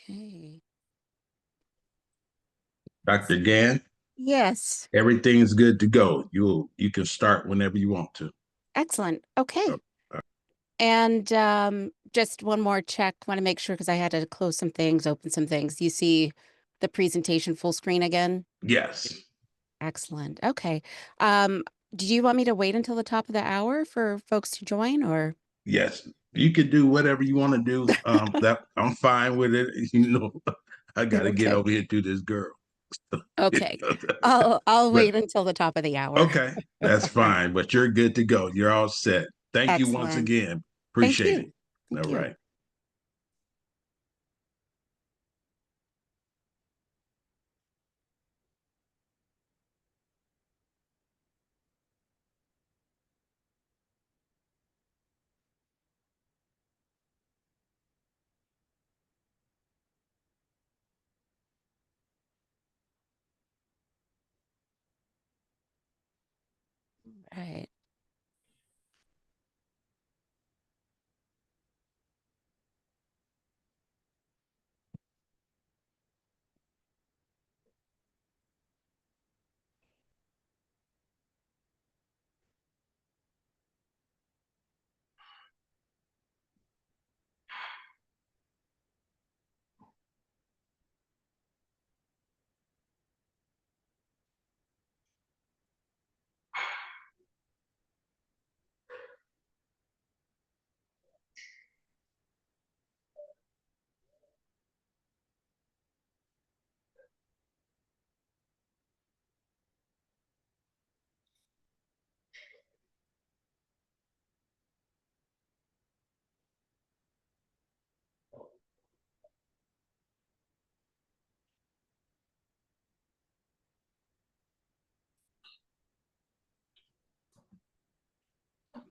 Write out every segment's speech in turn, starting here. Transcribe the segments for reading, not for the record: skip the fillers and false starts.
Okay. Dr. Gann, Yes. everything's good to go. You can start whenever you want to. Excellent. Oh, Okay. And just one more check. Want to make sure because I had to close some things, open some things. You see the presentation full screen again? yes, Excellent. Okay. Um, do you want me to wait until the top of the hour for folks to join or? yes. You can do whatever you want to do. That I'm fine with it. I got to get Okay. over here to this girl. Okay. I'll But wait until the top of the hour. okay, All that's right. fine. But you're good to go. You're all set. Thank you once Excellent. again. Thank Appreciate you. it. All Thank you. right. Right.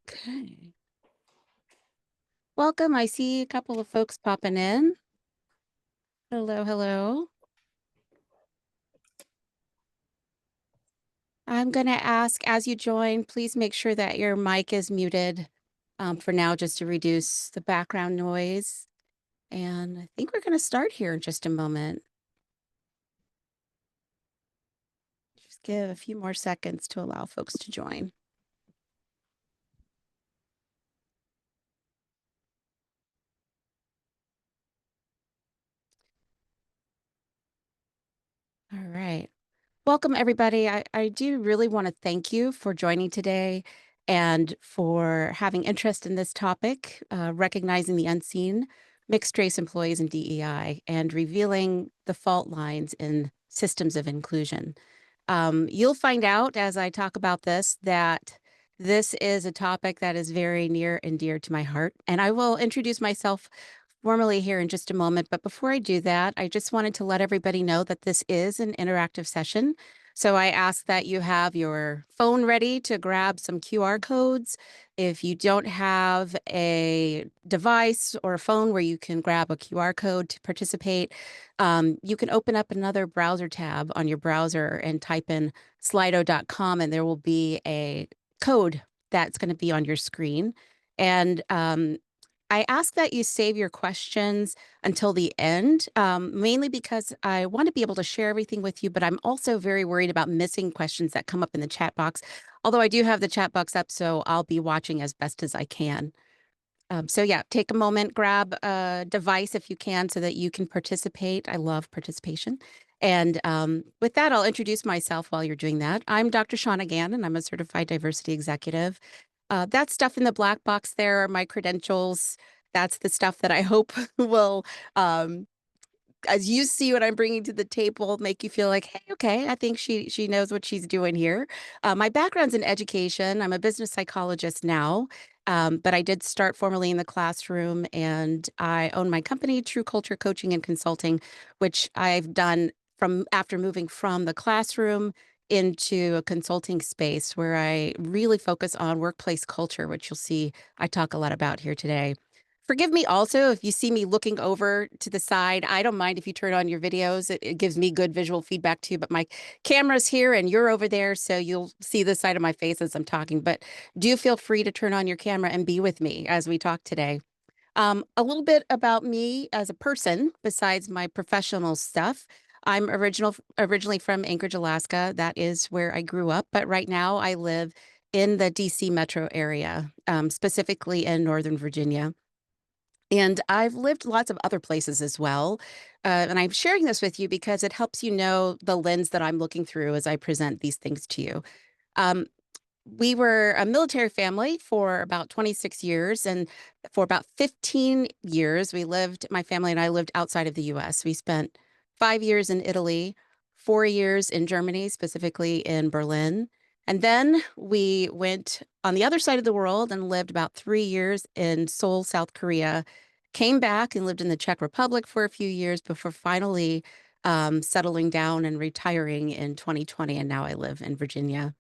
Okay. Welcome. I see a couple of folks popping in. Hello, hello. I'm going to ask as you join, please make sure that your mic is muted for now, just to reduce the background noise. And I think we're going to start here in just a moment. Just give a few more seconds to allow folks to join. All right. Welcome, everybody. I do really want to thank you for joining today and for having interest in this topic, recognizing the unseen mixed race employees in DEI and revealing the fault lines in systems of inclusion. You'll find out as I talk about this that this is a topic that is very near and dear to my heart. And I will introduce myself formally here in just a moment. But before I do that, I just wanted to let everybody know that this is an interactive session. So I ask that you have your phone ready to grab some QR codes. If you don't have a device or a phone where you can grab a QR code to participate, you can open up another browser tab on your browser and type in slido.com, and there will be a code that's going to be on your screen. And I ask that you save your questions until the end, mainly because I want to be able to share everything with you, but I'm also very worried about missing questions that come up in the chat box. Although I do have the chat box up, so I'll be watching as best as I can. So yeah, take a moment, grab a device if you can so that you can participate. I love participation. And with that, I'll introduce myself while you're doing that. I'm Dr. Shauna Gann, and I'm a certified diversity executive. That stuff in the black box there are my credentials. That's the stuff that I hope will, as you see what I'm bringing to the table, make you feel like, hey, okay, I think she knows what she's doing here. My background's in education. I'm a business psychologist now, but I did start formally in the classroom, and I own my company, True Culture Coaching and Consulting, which I've done from after moving from the classroom into a consulting space where I really focus on workplace culture, which you'll see I talk a lot about here today. Forgive me also if you see me looking over to the side. I don't mind if you turn on your videos. It gives me good visual feedback too, but my camera's here and you're over there, so you'll see the side of my face as I'm talking. But do feel free to turn on your camera and be with me as we talk today. A little bit about me as a person, besides my professional stuff. I'm originally from Anchorage, Alaska. That is where I grew up, but right now I live in the DC metro area, specifically in Northern Virginia. And I've lived lots of other places as well. And I'm sharing this with you because it helps you know the lens that I'm looking through as I present these things to you. Um, we were a military family for about 26 years. And for about 15 years, my family and I lived outside of the US. We spent 5 years in Italy, 4 years in Germany, specifically in Berlin. And then we went on the other side of the world and lived about 3 years in Seoul, South Korea, came back and lived in the Czech Republic for a few years before finally settling down and retiring in 2020. And now I live in Virginia.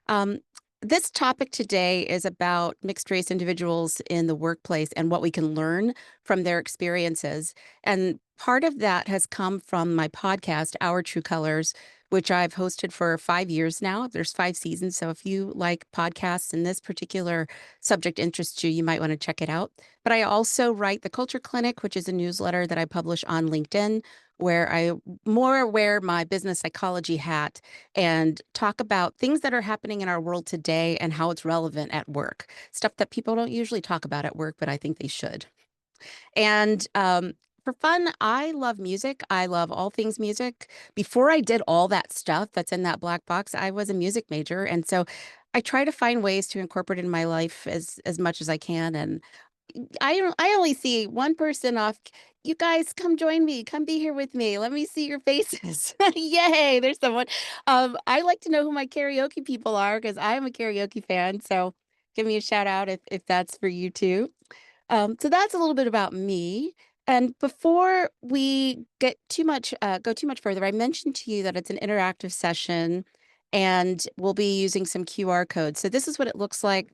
Um, this topic today is about mixed race individuals in the workplace and what we can learn from their experiences. And part of that has come from my podcast, Our True Colors, which I've hosted for 5 years now. There's 5 seasons. So if you like podcasts and this particular subject interests you, you might want to check it out. But I also write The Culture Clinic, which is a newsletter that I publish on LinkedIn, where I more wear my business psychology hat and talk about things that are happening in our world today and how it's relevant at work. Stuff that people don't usually talk about at work, but I think they should. And for fun, I love music. I love all things music. Before I did all that stuff that's in that black box, I was a music major. And so I try to find ways to incorporate it in my life as much as I can. And I only see one person off. You guys come join me. Come be here with me. Let me see your faces. Yay, there's someone. I like to know who my karaoke people are because I'm a karaoke fan. So give me a shout out if that's for you too. So that's a little bit about me. And before we go too much further, I mentioned to you that it's an interactive session and we'll be using some QR codes. So this is what it looks like.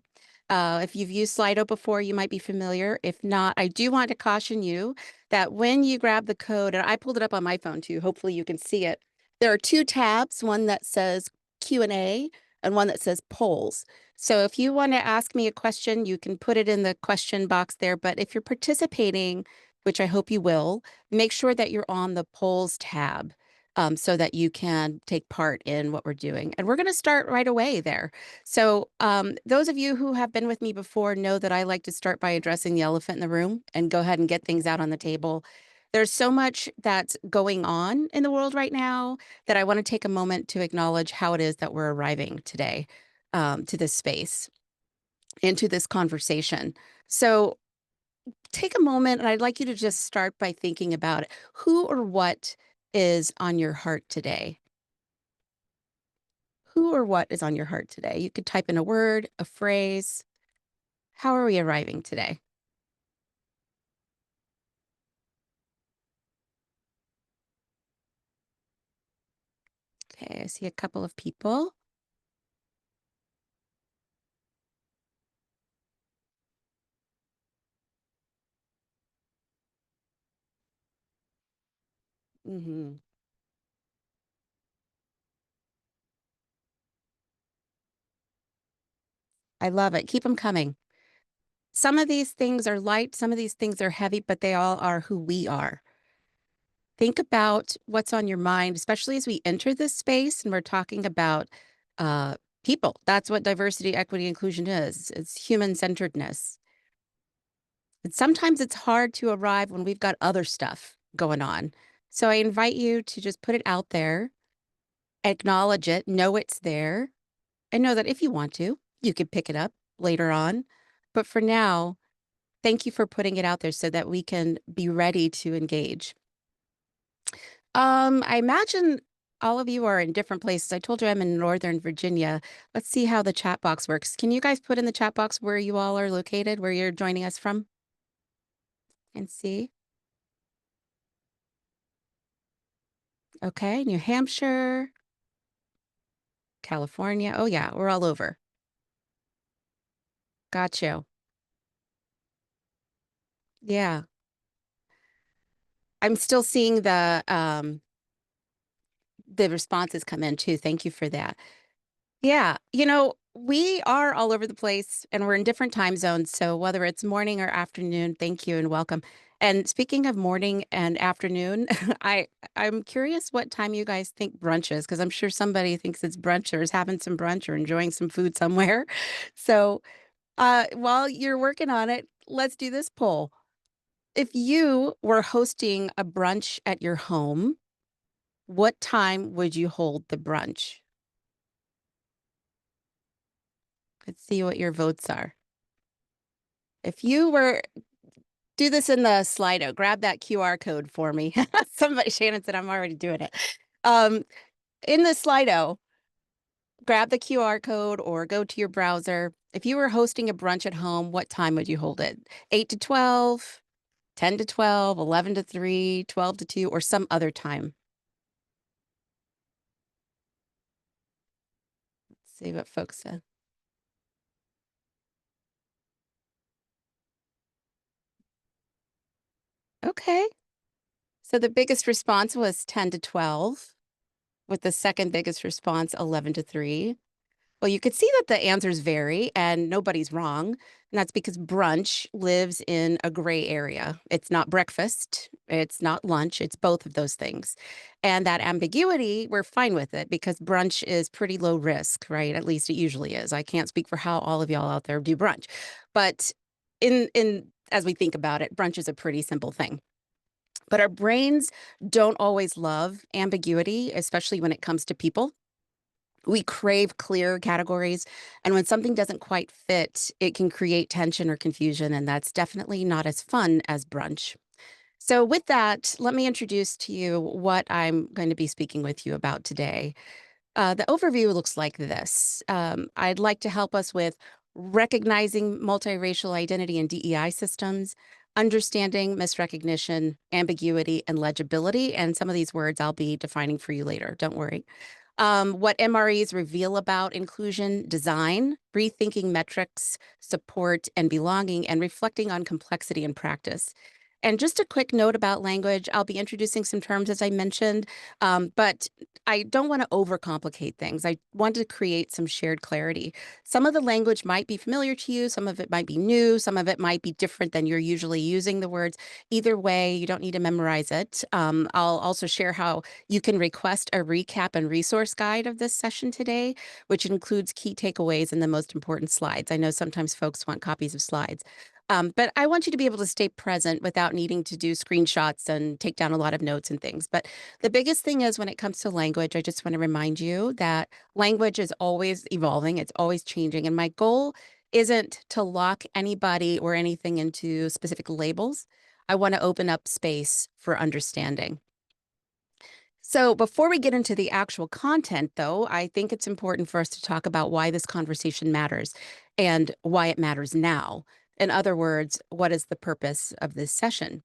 If you've used Slido before, you might be familiar. If not, I do want to caution you that when you grab the code, and I pulled it up on my phone too, hopefully you can see it. There are two tabs, one that says Q&A and one that says polls. So if you want to ask me a question, you can put it in the question box there. But if you're participating, which I hope you will, make sure that you're on the polls tab so that you can take part in what we're doing. And we're going to start right away there. So those of you who have been with me before know that I like to start by addressing the elephant in the room and go ahead and get things out on the table. There's so much that's going on in the world right now that I want to take a moment to acknowledge how it is that we're arriving today to this space and to this conversation. So take a moment, and I'd like you to just start by thinking about it. Who or what is on your heart today? Who or what is on your heart today? You could type in a word, a phrase. How are we arriving today? Okay, I see a couple of people. Hmm. I love it. Keep them coming. Some of these things are light, some of these things are heavy, but they all are who we are. Think about what's on your mind, especially as we enter this space and we're talking about uh, people. That's what diversity, equity, inclusion is. It's human centeredness. And sometimes it's hard to arrive when we've got other stuff going on. So I invite you to just put it out there, acknowledge it, know it's there, and know that if you want to, you could pick it up later on. But for now, thank you for putting it out there so that we can be ready to engage. I imagine all of you are in different places. I told you I'm in Northern Virginia. Let's see how the chat box works. Can you guys put in the chat box where you all are located, where you're joining us from? And see. Okay, New Hampshire, California. Oh yeah, we're all over. Got you. Yeah. I'm still seeing the responses come in too. Thank you for that. Yeah, we are all over the place and we're in different time zones. So whether it's morning or afternoon, thank you and welcome. And speaking of morning and afternoon, I I'm curious what time you guys think brunch is, because I'm sure somebody thinks it's brunch or is having some brunch or enjoying some food somewhere. So while you're working on it, let's do this poll. If you were hosting a brunch at your home, what time would you hold the brunch? Let's see what your votes are. If you were do this in the Slido, grab that QR code for me. Somebody, Shannon said I'm already doing it. Um, in the Slido, grab the QR code or go to your browser. If you were hosting a brunch at home, what time would you hold it? 8 to 12, 10 to 12, 11 to 3, 12 to 2, or some other time? Let's see what folks said. Okay. So the biggest response was 10 to 12, with the second biggest response 11 to 3. Well, you could see that the answers vary and nobody's wrong. And that's because brunch lives in a gray area. It's not breakfast, it's not lunch, it's both of those things. And that ambiguity, we're fine with it because brunch is pretty low risk, right? At least it usually is. I can't speak for how all of y'all out there do brunch. But in as we think about it, brunch is a pretty simple thing. But our brains don't always love ambiguity, especially when it comes to people. We crave clear categories, and when something doesn't quite fit, it can create tension or confusion, and that's definitely not as fun as brunch. So, with that, let me introduce to you what I'm going to be speaking with you about today. The overview looks like this. I'd like to help us with recognizing multiracial identity and DEI systems, understanding misrecognition, ambiguity, and legibility. And some of these words I'll be defining for you later. Don't worry. What MREs reveal about inclusion design, rethinking metrics, support, and belonging, and reflecting on complexity in practice. And just a quick note about language, I'll be introducing some terms as I mentioned, but I don't want to overcomplicate things. I want to create some shared clarity. Some of the language might be familiar to you, some of it might be new, some of it might be different than you're usually using the words. Either way, you don't need to memorize it. I'll also share how you can request a recap and resource guide of this session today, which includes key takeaways and the most important slides. I know sometimes folks want copies of slides. But I want you to be able to stay present without needing to do screenshots and take down a lot of notes and things. But the biggest thing is when it comes to language, I just want to remind you that language is always evolving, it's always changing. And my goal isn't to lock anybody or anything into specific labels. I want to open up space for understanding. So, before we get into the actual content, though, I think it's important for us to talk about why this conversation matters and why it matters now. In other words, what is the purpose of this session?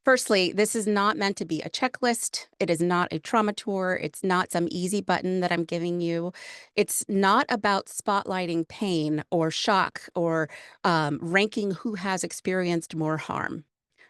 Firstly, this is not meant to be a checklist. It is not a trauma tour. It's not some easy button that I'm giving you. It's not about spotlighting pain or shock or ranking who has experienced more harm.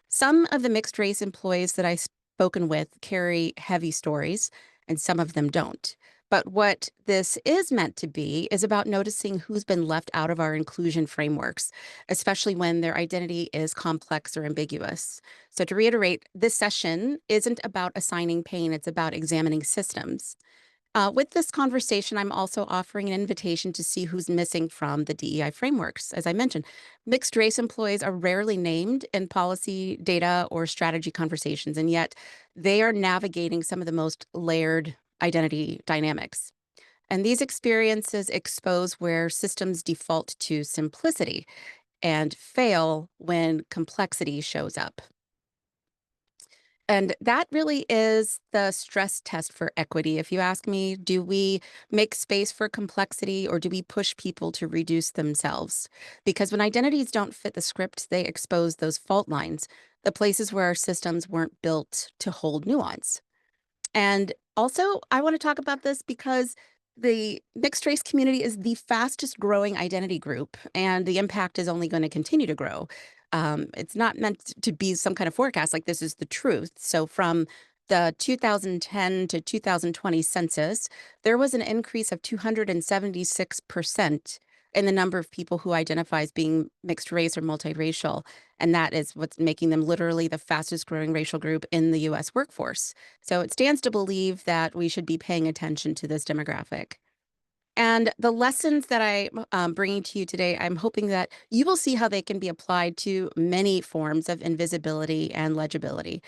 Some of the mixed race employees that I've spoken with carry heavy stories, and some of them don't. But what this is meant to be is about noticing who's been left out of our inclusion frameworks, especially when their identity is complex or ambiguous. So, to reiterate, this session isn't about assigning pain, it's about examining systems. With this conversation, I'm also offering an invitation to see who's missing from the DEI frameworks. As I mentioned, mixed race employees are rarely named in policy, data, or strategy conversations, and yet they are navigating some of the most layered identity dynamics. And these experiences expose where systems default to simplicity and fail when complexity shows up. And that really is the stress test for equity. If you ask me, do we make space for complexity or do we push people to reduce themselves? Because when identities don't fit the script, they expose those fault lines, the places where our systems weren't built to hold nuance. And also, I want to talk about this because the mixed race community is the fastest growing identity group, and the impact is only going to continue to grow. It's not meant to be some kind of forecast, like this is the truth. So, from the 2010 to 2020 census, there was an increase of 276% in the number of people who identify as being mixed race or multiracial. And that is what's making them literally the fastest growing racial group in the US workforce. So it stands to believe that we should be paying attention to this demographic. And the lessons that I'm bringing to you today, I'm hoping that you will see how they can be applied to many forms of invisibility and legibility.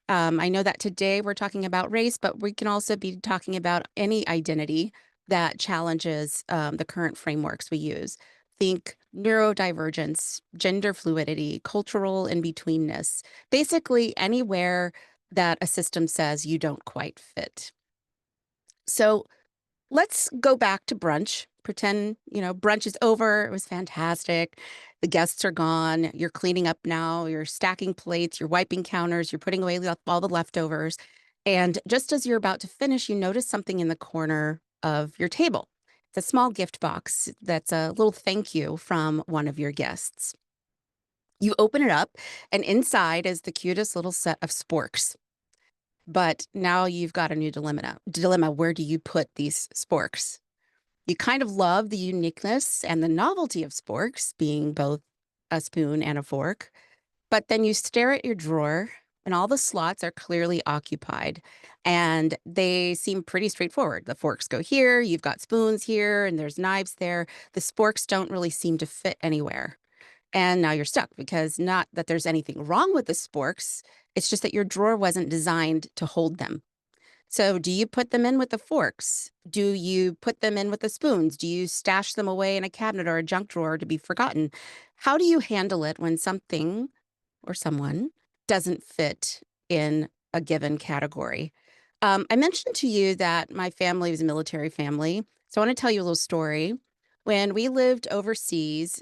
I know that today we're talking about race, but we can also be talking about any identity that challenges the current frameworks we use. Think neurodivergence, gender fluidity, cultural in-betweenness, basically anywhere that a system says you don't quite fit. So let's go back to brunch. Pretend, brunch is over. It was fantastic. The guests are gone. You're cleaning up now. You're stacking plates. You're wiping counters. You're putting away all the leftovers. And just as you're about to finish, you notice something in the corner of your table. It's a small gift box that's a little thank you from one of your guests. You open it up, and inside is the cutest little set of sporks. But now you've got a new dilemma. Where do you put these sporks? You kind of love the uniqueness and the novelty of sporks, being both a spoon and a fork. But then you stare at your drawer, and all the slots are clearly occupied. And they seem pretty straightforward. The forks go here, you've got spoons here, and there's knives there. The sporks don't really seem to fit anywhere. And now you're stuck because not that there's anything wrong with the sporks, it's just that your drawer wasn't designed to hold them. So do you put them in with the forks? Do you put them in with the spoons? Do you stash them away in a cabinet or a junk drawer to be forgotten? How do you handle it when something or someone doesn't fit in a given category? I mentioned to you that my family was a military family. So I want to tell you a little story. When we lived overseas,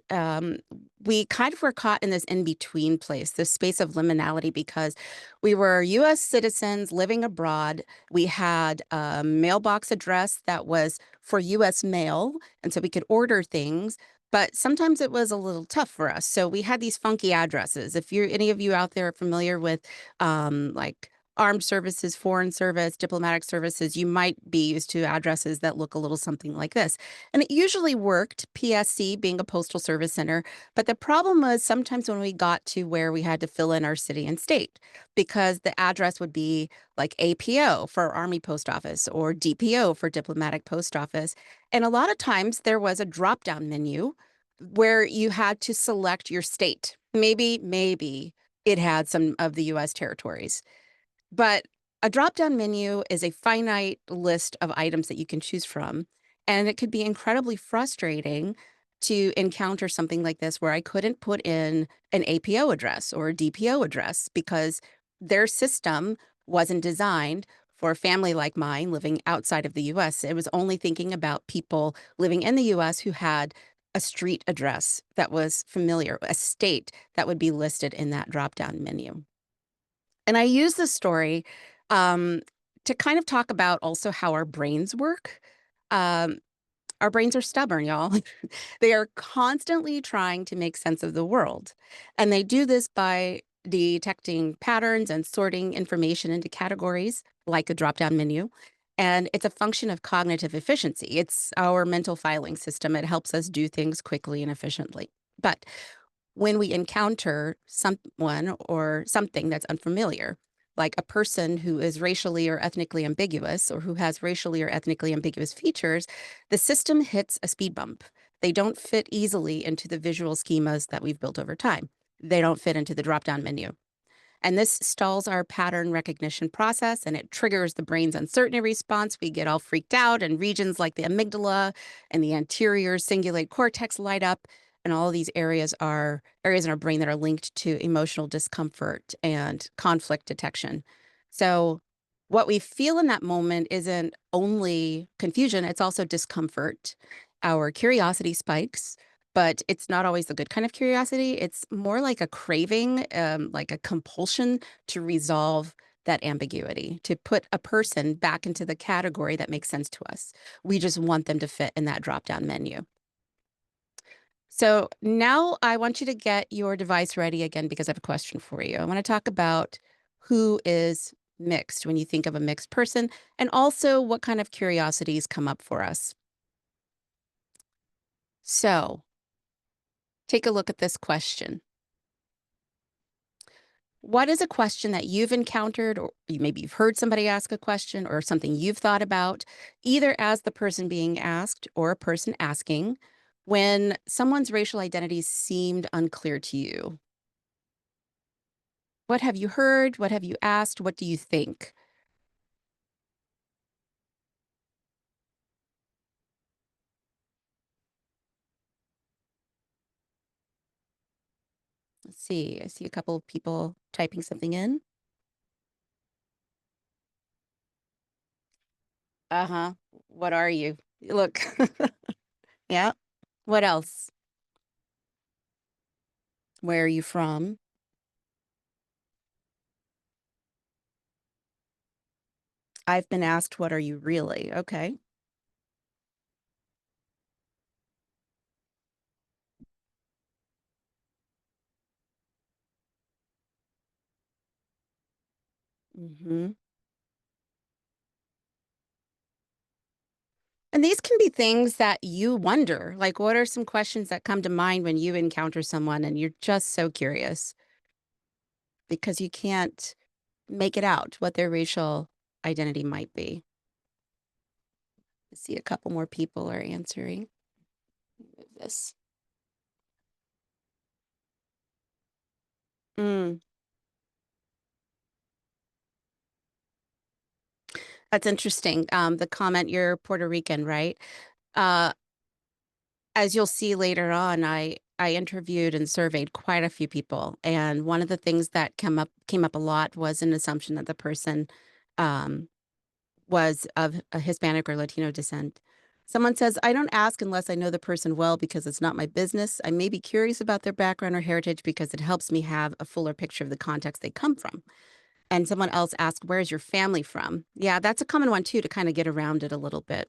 we kind of were caught in this in-between place, this space of liminality, because we were US citizens living abroad. We had a mailbox address that was for US mail, and so we could order things. But sometimes it was a little tough for us. So we had these funky addresses. If you're any of you out there are familiar with like armed services, foreign service, diplomatic services, you might be used to addresses that look a little something like this. And it usually worked, PSC being a postal service center. But the problem was sometimes when we got to where we had to fill in our city and state, because the address would be like APO for Army Post Office or DPO for Diplomatic Post Office. And a lot of times there was a drop-down menu where you had to select your state. Maybe it had some of the US territories. But a drop-down menu is a finite list of items that you can choose from. And it could be incredibly frustrating to encounter something like this where I couldn't put in an APO address or a DPO address because their system wasn't designed for a family like mine living outside of the US. It was only thinking about people living in the US who had a street address that was familiar, a state that would be listed in that drop-down menu. And I use this story um, to kind of talk about also how our brains work. Um, our brains are stubborn, y'all. They are constantly trying to make sense of the world. And they do this by detecting patterns and sorting information into categories like a drop-down menu. And it's a function of cognitive efficiency. It's our mental filing system. It helps us do things quickly and efficiently. But when we encounter someone or something that's unfamiliar, like a person who is racially or ethnically ambiguous or who has racially or ethnically ambiguous features, the system hits a speed bump. They don't fit easily into the visual schemas that we've built over time. They don't fit into the drop-down menu. And this stalls our pattern recognition process and it triggers the brain's uncertainty response. We get all freaked out, and regions like the amygdala and the anterior cingulate cortex light up. And all of these areas are areas in our brain that are linked to emotional discomfort and conflict detection. So, what we feel in that moment isn't only confusion, it's also discomfort. Our curiosity spikes, but it's not always the good kind of curiosity. It's more like a craving, like a compulsion to resolve that ambiguity, to put a person back into the category that makes sense to us. We just want them to fit in that drop-down menu. So now I want you to get your device ready again because I have a question for you. I want to talk about who is mixed when you think of a mixed person, and also what kind of curiosities come up for us. So, take a look at this question. What is a question that you've encountered, or maybe you've heard somebody ask a question, or something you've thought about, either as the person being asked or a person asking, when someone's racial identity seemed unclear to you? What have you heard? What have you asked? What do you think? Let's see. I see a couple of people typing something in. Uh-huh. What are you? Look. Yeah. What else? Where are you from? I've been asked, what are you really? Okay. Hmm. And these can be things that you wonder, like, what are some questions that come to mind when you encounter someone and you're just so curious because you can't make it out what their racial identity might be? I see a couple more people are answering. Move this. Mm, that's interesting. The comment, you're Puerto Rican, right? Uh, as you'll see later on, I interviewed and surveyed quite a few people, and one of the things that came up a lot was an assumption that the person um, was of a Hispanic or Latino descent. Someone says, I don't ask unless I know the person well because it's not my business. I may be curious about their background or heritage because it helps me have a fuller picture of the context they come from. And someone else asked, where's your family from? Yeah, that's a common one too, to kind of get around it a little bit.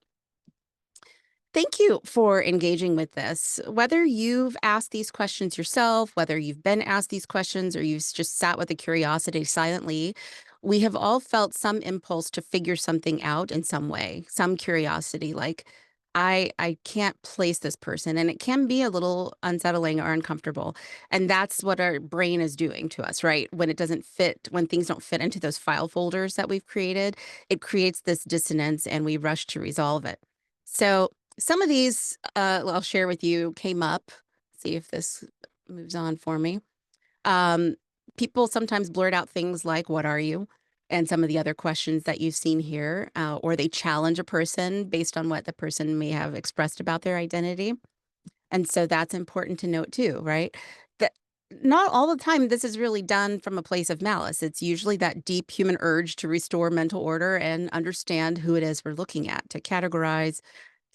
Thank you for engaging with this. Whether you've asked these questions yourself, whether you've been asked these questions, or you've just sat with a curiosity silently, we have all felt some impulse to figure something out in some way, some curiosity, like, I can't place this person. And it can be a little unsettling or uncomfortable. And that's what our brain is doing to us, right? When it doesn't fit, when things don't fit into those file folders that we've created, it creates this dissonance and we rush to resolve it. So some of these, I'll share with you, came up. See if this moves on for me. Um, People sometimes blurt out things like, "What are you?" and some of the other questions that you've seen here, or they challenge a person based on what the person may have expressed about their identity. And so that's important to note too, right? That not all the time this is really done from a place of malice. It's usually that deep human urge to restore mental order and understand who it is we're looking at, to categorize,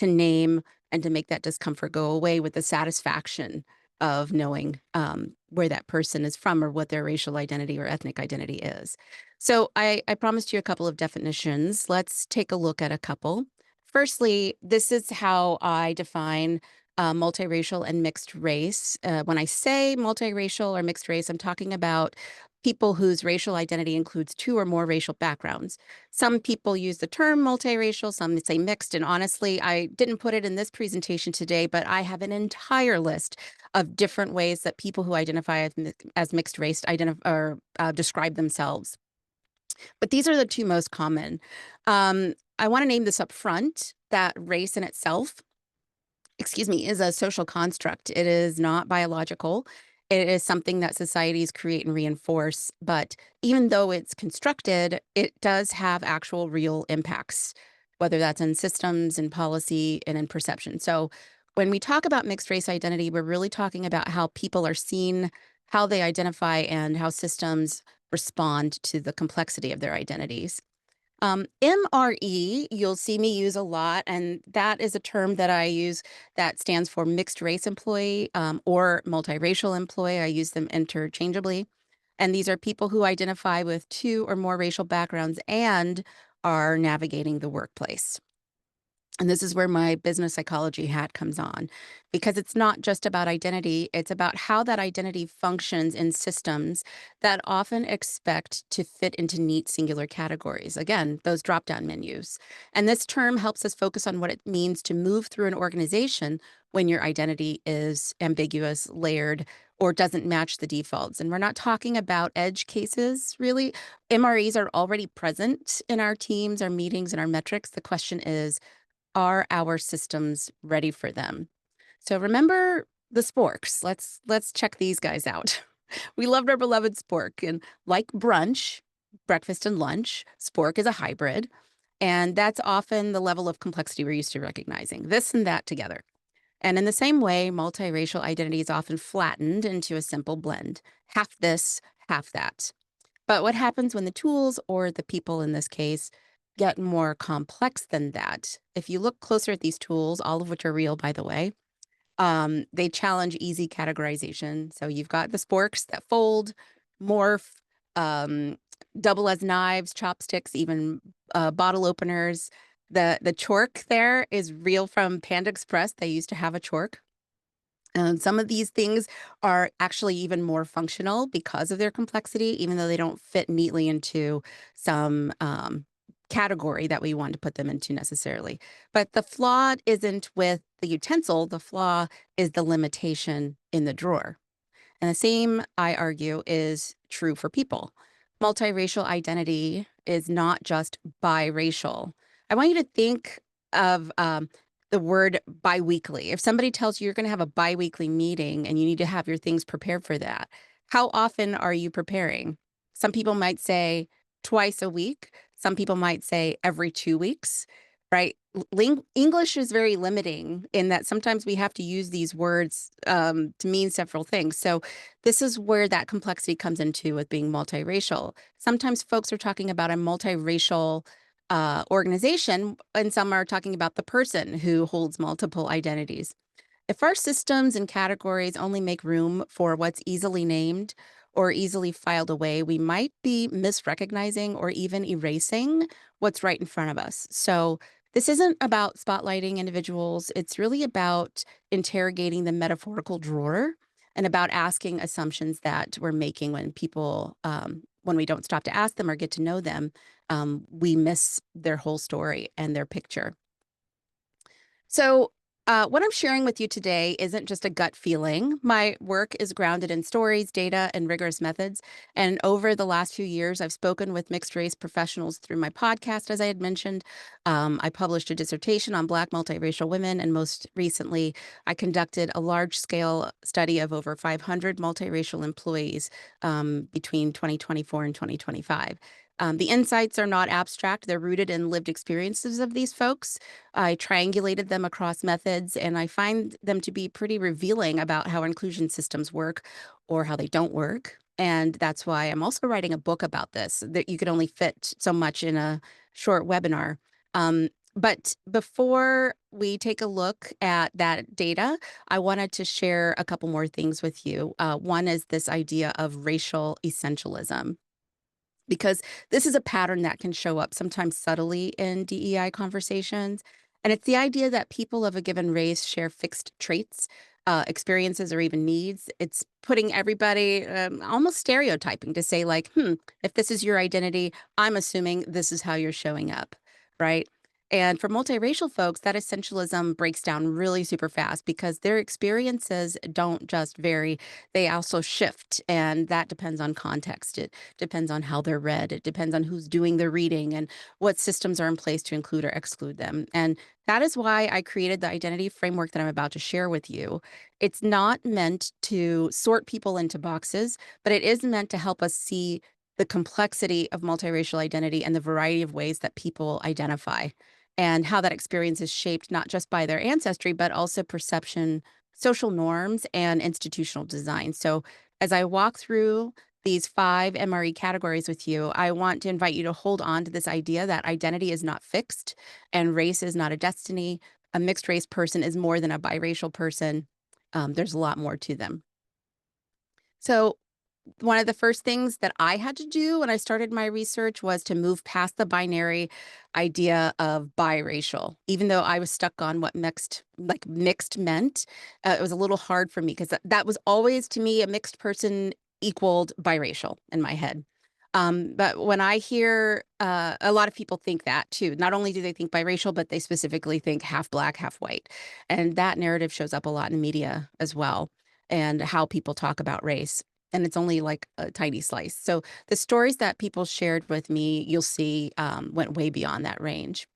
to name, and to make that discomfort go away with the satisfaction of knowing where that person is from or what their racial identity or ethnic identity is. So I promised you a couple of definitions. Let's take a look at a couple. Firstly, this is how I define multiracial and mixed race. When I say multiracial or mixed race, I'm talking about people whose racial identity includes two or more racial backgrounds. Some people use the term multiracial, some say mixed, and honestly, I didn't put it in this presentation today, but I have an entire list of different ways that people who identify as mixed race describe themselves. But these are the two most common. I want to name this up front, that race in itself, excuse me, is a social construct. It is not biological. It is something that societies create and reinforce. But even though it's constructed, it does have actual real impacts, whether that's in systems, in policy, and in perception. So when we talk about mixed race identity, we're really talking about how people are seen, how they identify, and how systems respond to the complexity of their identities. MRE, you'll see me use a lot, and that is a term that I use that stands for mixed race employee or multiracial employee. I use them interchangeably. And these are people who identify with two or more racial backgrounds and are navigating the workplace. And this is where my business psychology hat comes on, because it's not just about identity, it's about how that identity functions in systems that often expect to fit into neat singular categories. Again, those drop down menus. And this term helps us focus on what it means to move through an organization when your identity is ambiguous, layered, or doesn't match the defaults. And we're not talking about edge cases, really. MREs are already present in our teams, our meetings, and our metrics. The question is, are our systems ready for them? So remember the sporks. Let's check these guys out. We loved our beloved spork, and like brunch, breakfast and lunch, spork is a hybrid, and that's often the level of complexity we're used to recognizing. This and that together. And in the same way, multiracial identity is often flattened into a simple blend. Half this, half that. But what happens when the tools, or the people in this case, get more complex than that? If you look closer at these tools, all of which are real, by the way, they challenge easy categorization. So you've got the sporks that fold, morph, um, double as knives, chopsticks, even bottle openers. The chork there is real from Panda Express. They used to have a chork. And some of these things are actually even more functional because of their complexity, even though they don't fit neatly into some category that we want to put them into necessarily. But the flaw isn't with the utensil, the flaw is the limitation in the drawer. And the same, I argue, is true for people. Multiracial identity is not just biracial. I want you to think of the word biweekly. If somebody tells you you're going to have a biweekly meeting and you need to have your things prepared for that, how often are you preparing? Some people might say twice a week. Some people might say every 2 weeks, right? English is very limiting in that sometimes we have to use these words to mean several things. So this is where that complexity comes into with being multiracial. Sometimes folks are talking about a multiracial organization, and some are talking about the person who holds multiple identities. If our systems and categories only make room for what's easily named or easily filed away, we might be misrecognizing or even erasing what's right in front of us. So this isn't about spotlighting individuals. It's really about interrogating the metaphorical drawer and about asking assumptions that we're making when people, when we don't stop to ask them or get to know them, we miss their whole story and their picture. So, what I'm sharing with you today isn't just a gut feeling. My work is grounded in stories, data, and rigorous methods. And over the last few years, I've spoken with mixed race professionals through my podcast, as I had mentioned. I published a dissertation on Black multiracial women. And most recently, I conducted a large scale study of over 500 multiracial employees between 2024 and 2025. The insights are not abstract, they're rooted in lived experiences of these folks. I triangulated them across methods, and I find them to be pretty revealing about how inclusion systems work or how they don't work. And that's why I'm also writing a book about this, that you could only fit so much in a short webinar. But before we take a look at that data, I wanted to share a couple more things with you. One is this idea of racial essentialism, because this is a pattern that can show up sometimes subtly in DEI conversations. And it's the idea that people of a given race share fixed traits, experiences, or even needs. It's putting everybody almost stereotyping to say, like, if this is your identity, I'm assuming this is how you're showing up, right? And for multiracial folks, that essentialism breaks down really super fast because their experiences don't just vary, they also shift. And that depends on context. It depends on how they're read. It depends on who's doing the reading and what systems are in place to include or exclude them. And that is why I created the identity framework that I'm about to share with you. It's not meant to sort people into boxes, but it is meant to help us see the complexity of multiracial identity and the variety of ways that people identify and how that experience is shaped not just by their ancestry, but also perception, social norms, and institutional design. So as I walk through these 5 MRE categories with you, I want to invite you to hold on to this idea that identity is not fixed and race is not a destiny. A mixed race person is more than a biracial person. There's a lot more to them. So one of the first things that I had to do when I started my research was to move past the binary idea of biracial. Even though I was stuck on what mixed meant, it was a little hard for me because that was always to me a mixed person equaled biracial in my head. But when I hear a lot of people think that too, not only do they think biracial, but they specifically think half black, half white. And that narrative shows up a lot in media as well, and how people talk about race. And it's only like a tiny slice. So the stories that people shared with me, you'll see, went way beyond that range.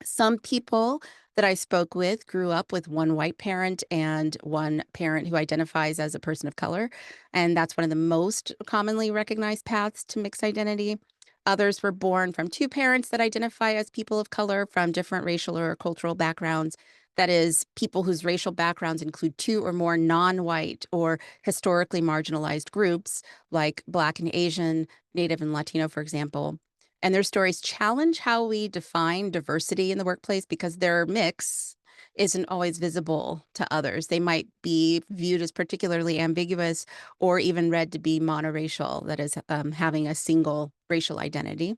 Some people that I spoke with grew up with one white parent and one parent who identifies as a person of color. And that's one of the most commonly recognized paths to mixed identity. Others were born from two parents that identify as people of color from different racial or cultural backgrounds. That is, people whose racial backgrounds include two or more non-white or historically marginalized groups, like Black and Asian, Native and Latino, for example. And their stories challenge how we define diversity in the workplace because their mix isn't always visible to others. They might be viewed as particularly ambiguous or even read to be monoracial, that is, having a single racial identity.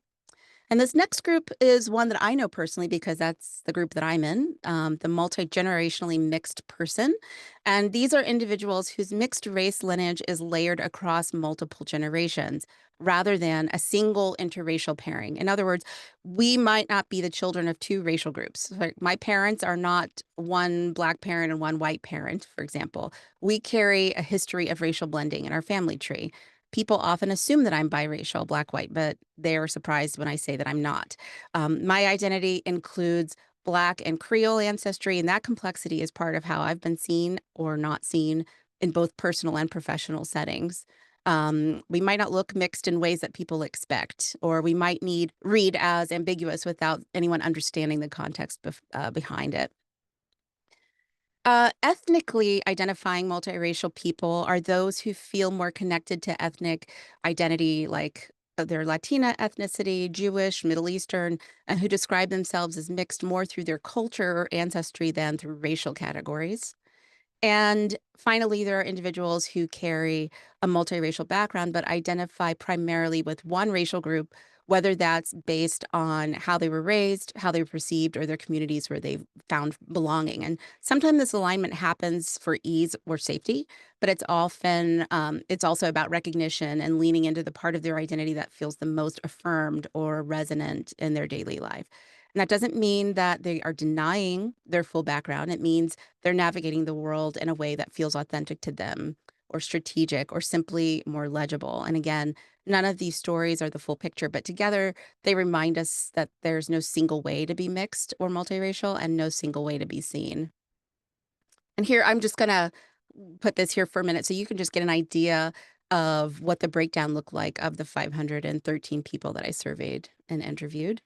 And this next group is one that I know personally because that's the group that I'm in, the multi-generationally mixed person. And these are individuals whose mixed race lineage is layered across multiple generations rather than a single interracial pairing. In other words, we might not be the children of two racial groups. Like my parents are not one Black parent and one white parent, for example. We carry a history of racial blending in our family tree. People often assume that I'm biracial, Black, white, but they are surprised when I say that I'm not. My identity includes Black and Creole ancestry, and that complexity is part of how I've been seen or not seen in both personal and professional settings. We might not look mixed in ways that people expect, or we might read as ambiguous without anyone understanding the context behind it. Ethnically identifying multiracial people are those who feel more connected to ethnic identity, like their Latina ethnicity, Jewish, Middle Eastern, and who describe themselves as mixed more through their culture or ancestry than through racial categories. And finally, there are individuals who carry a multiracial background but identify primarily with one racial group, whether that's based on how they were raised, how they were perceived, or their communities where they've found belonging. And sometimes this alignment happens for ease or safety, but it's also about recognition and leaning into the part of their identity that feels the most affirmed or resonant in their daily life. And that doesn't mean that they are denying their full background. It means they're navigating the world in a way that feels authentic to them or strategic or simply more legible. And again, none of these stories are the full picture, but together they remind us that there's no single way to be mixed or multiracial and no single way to be seen. And here, I'm just going to put this here for a minute so you can just get an idea of what the breakdown looked like of the 513 people that I surveyed and interviewed.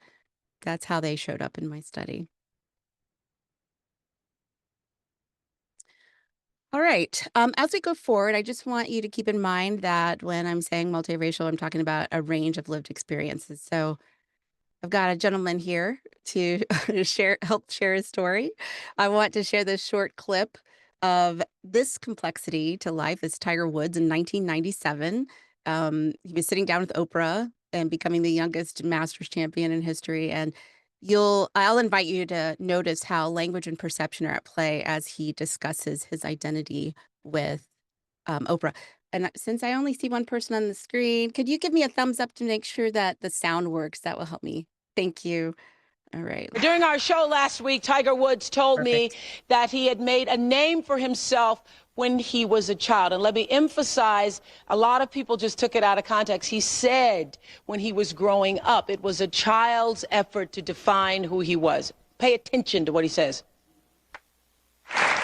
That's how they showed up in my study. All right. As we go forward, I just want you to keep in mind that when I'm saying multiracial, I'm talking about a range of lived experiences. So I've got a gentleman here to help share his story. I want to share this short clip of this complexity to life. It's Tiger Woods in 1997. He was sitting down with Oprah and becoming the youngest Masters champion in history. And I'll invite you to notice how language and perception are at play as he discusses his identity with Oprah. And since I only see one person on the screen, could you give me a thumbs up to make sure that the sound works? That will help me. Thank you. All right. During our show last week, Tiger Woods told me that he had made a name for himself when he was a child. And let me emphasize, a lot of people just took it out of context. He said when he was growing up, it was a child's effort to define who he was. Pay attention to what he says.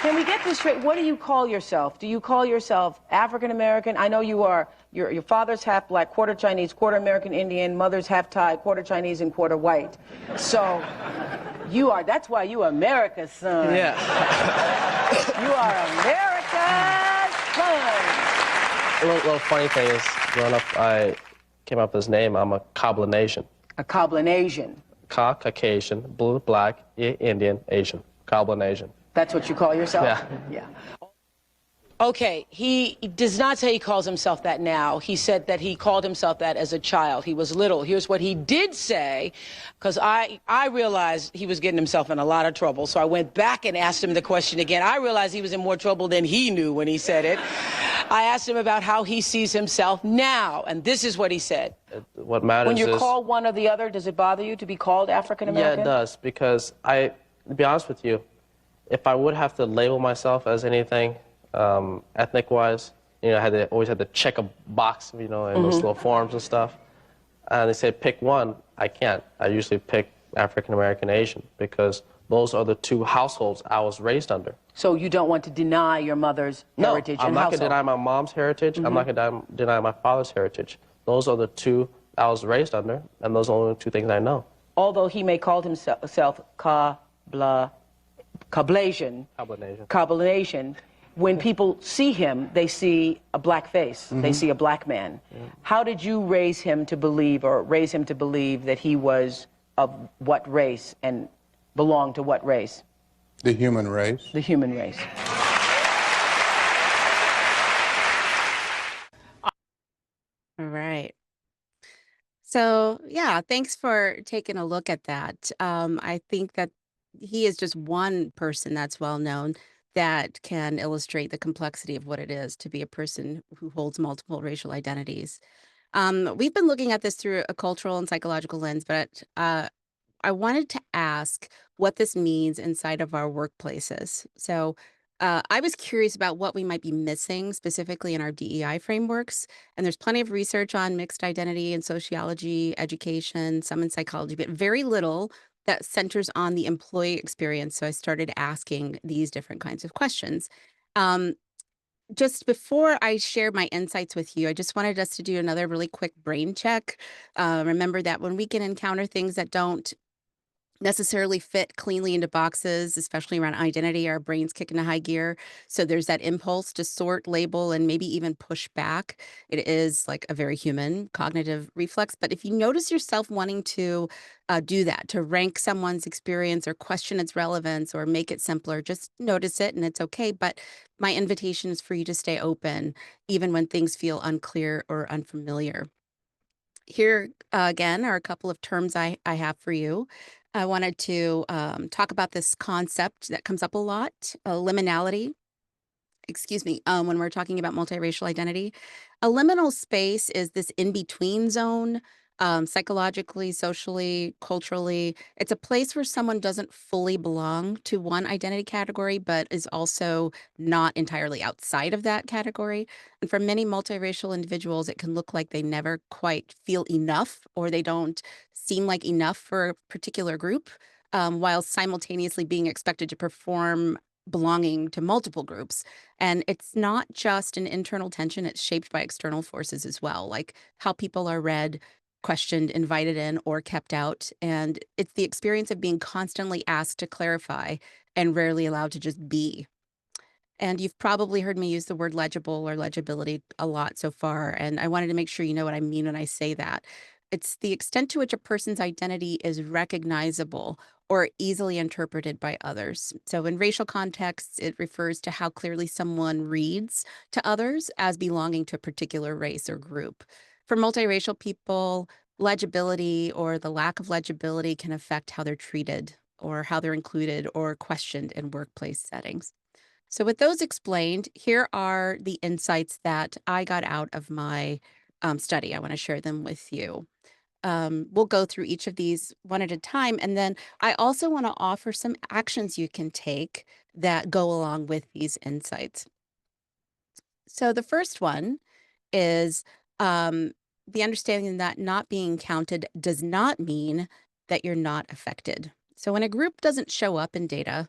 Can we get this straight? What do you call yourself? Do you call yourself African American? I know you are. Your father's half black, quarter Chinese, quarter American Indian, mother's half Thai, quarter Chinese, and quarter white. So you are. That's why you are America's son. Yeah. You are America's son. A little funny thing is, growing up, I came up with this name. I'm a Cobblinasian. A Cobblinasian. Caucasian, blue, black, Indian, Asian. Cobblinasian. That's what you call yourself? Yeah. Yeah. Okay, he does not say he calls himself that now. He said that he called himself that as a child. He was little. Here's what he did say, because I realized he was getting himself in a lot of trouble. So I went back and asked him the question again. I realized he was in more trouble than he knew when he said it. I asked him about how he sees himself now, and this is what he said. What matters When you're is, called one or the other, does it bother you to be called African American? yeah, it does, because to be honest with you, if I would have to label myself as anything, ethnic-wise, you know, always had to check a box, you know, in those little forms and stuff. And they say pick one. I can't. I usually pick African American, Asian, because those are the two households I was raised under. So you don't want to deny your mother's heritage I'm and not household? going to deny my mom's heritage. I'm not going to deny my father's heritage. Those are the two I was raised under, and those are the only two things I know. Although he may call himself Cablinasian, when people see him, they see a black face. They see a black man. How did you raise him to believe that he was of what race and belonged to what race? The human race. The human race. All right. So, yeah, thanks for taking a look at that. I think that he is just one person that's well known that can illustrate the complexity of what it is to be a person who holds multiple racial identities. We've been looking at this through a cultural and psychological lens, but I wanted to ask what this means inside of our workplaces. So I was curious about what we might be missing specifically in our DEI frameworks. And there's plenty of research on mixed identity in sociology, education, some in psychology, but very little that centers on the employee experience. So I started asking these different kinds of questions. Um, just before I share my insights with you, I just wanted us to do another really quick brain check. Remember that when we can encounter things that don't necessarily fit cleanly into boxes, especially around identity, our brains kick into high gear. So there's that impulse to sort, label, and maybe even push back. It is like a very human cognitive reflex. But if you notice yourself wanting to do that, to rank someone's experience or question its relevance or make it simpler, just notice it and it's okay. But my invitation is for you to stay open, even when things feel unclear or unfamiliar. Here again are a couple of terms I have for you. I wanted to talk about this concept that comes up a lot, liminality. Excuse me, when we're talking about multiracial identity. A liminal space is this in-between zone, psychologically, socially, culturally. It's a place where someone doesn't fully belong to one identity category, but is also not entirely outside of that category. And for many multiracial individuals, it can look like they never quite feel enough or they don't seem like enough for a particular group, while simultaneously being expected to perform belonging to multiple groups. And it's not just an internal tension, it's shaped by external forces as well, like how people are read, questioned, invited in, or kept out. And it's the experience of being constantly asked to clarify and rarely allowed to just be. And you've probably heard me use the word legible or legibility a lot so far. And I wanted to make sure you know what I mean when I say that. It's the extent to which a person's identity is recognizable or easily interpreted by others. So in racial contexts, it refers to how clearly someone reads to others as belonging to a particular race or group. For multiracial people, legibility or the lack of legibility can affect how they're treated or how they're included or questioned in workplace settings. So with those explained, here are the insights that I got out of my study. I want to share them with you. We'll go through each of these one at a time. And then I also want to offer some actions you can take that go along with these insights. So the first one is the understanding that not being counted does not mean that you're not affected. So when a group doesn't show up in data,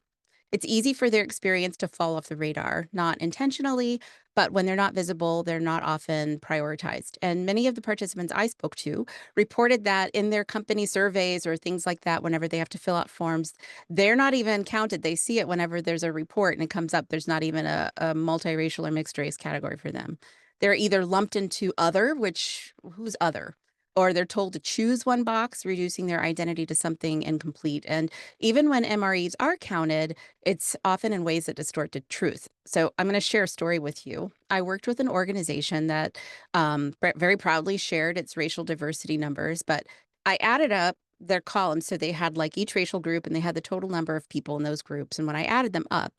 it's easy for their experience to fall off the radar, not intentionally, but when they're not visible, they're not often prioritized. And many of the participants I spoke to reported that in their company surveys or things like that, whenever they have to fill out forms, they're not even counted. They see it whenever there's a report and it comes up. There's not even a multiracial or mixed race category for them. They're either lumped into other, which who's other? or they're told to choose one box, reducing their identity to something incomplete. And even when MREs are counted, it's often in ways that distort the truth. So I'm going to share a story with you. I worked with an organization that very proudly shared its racial diversity numbers, but I added up their columns. So they had like each racial group and they had the total number of people in those groups. And when I added them up,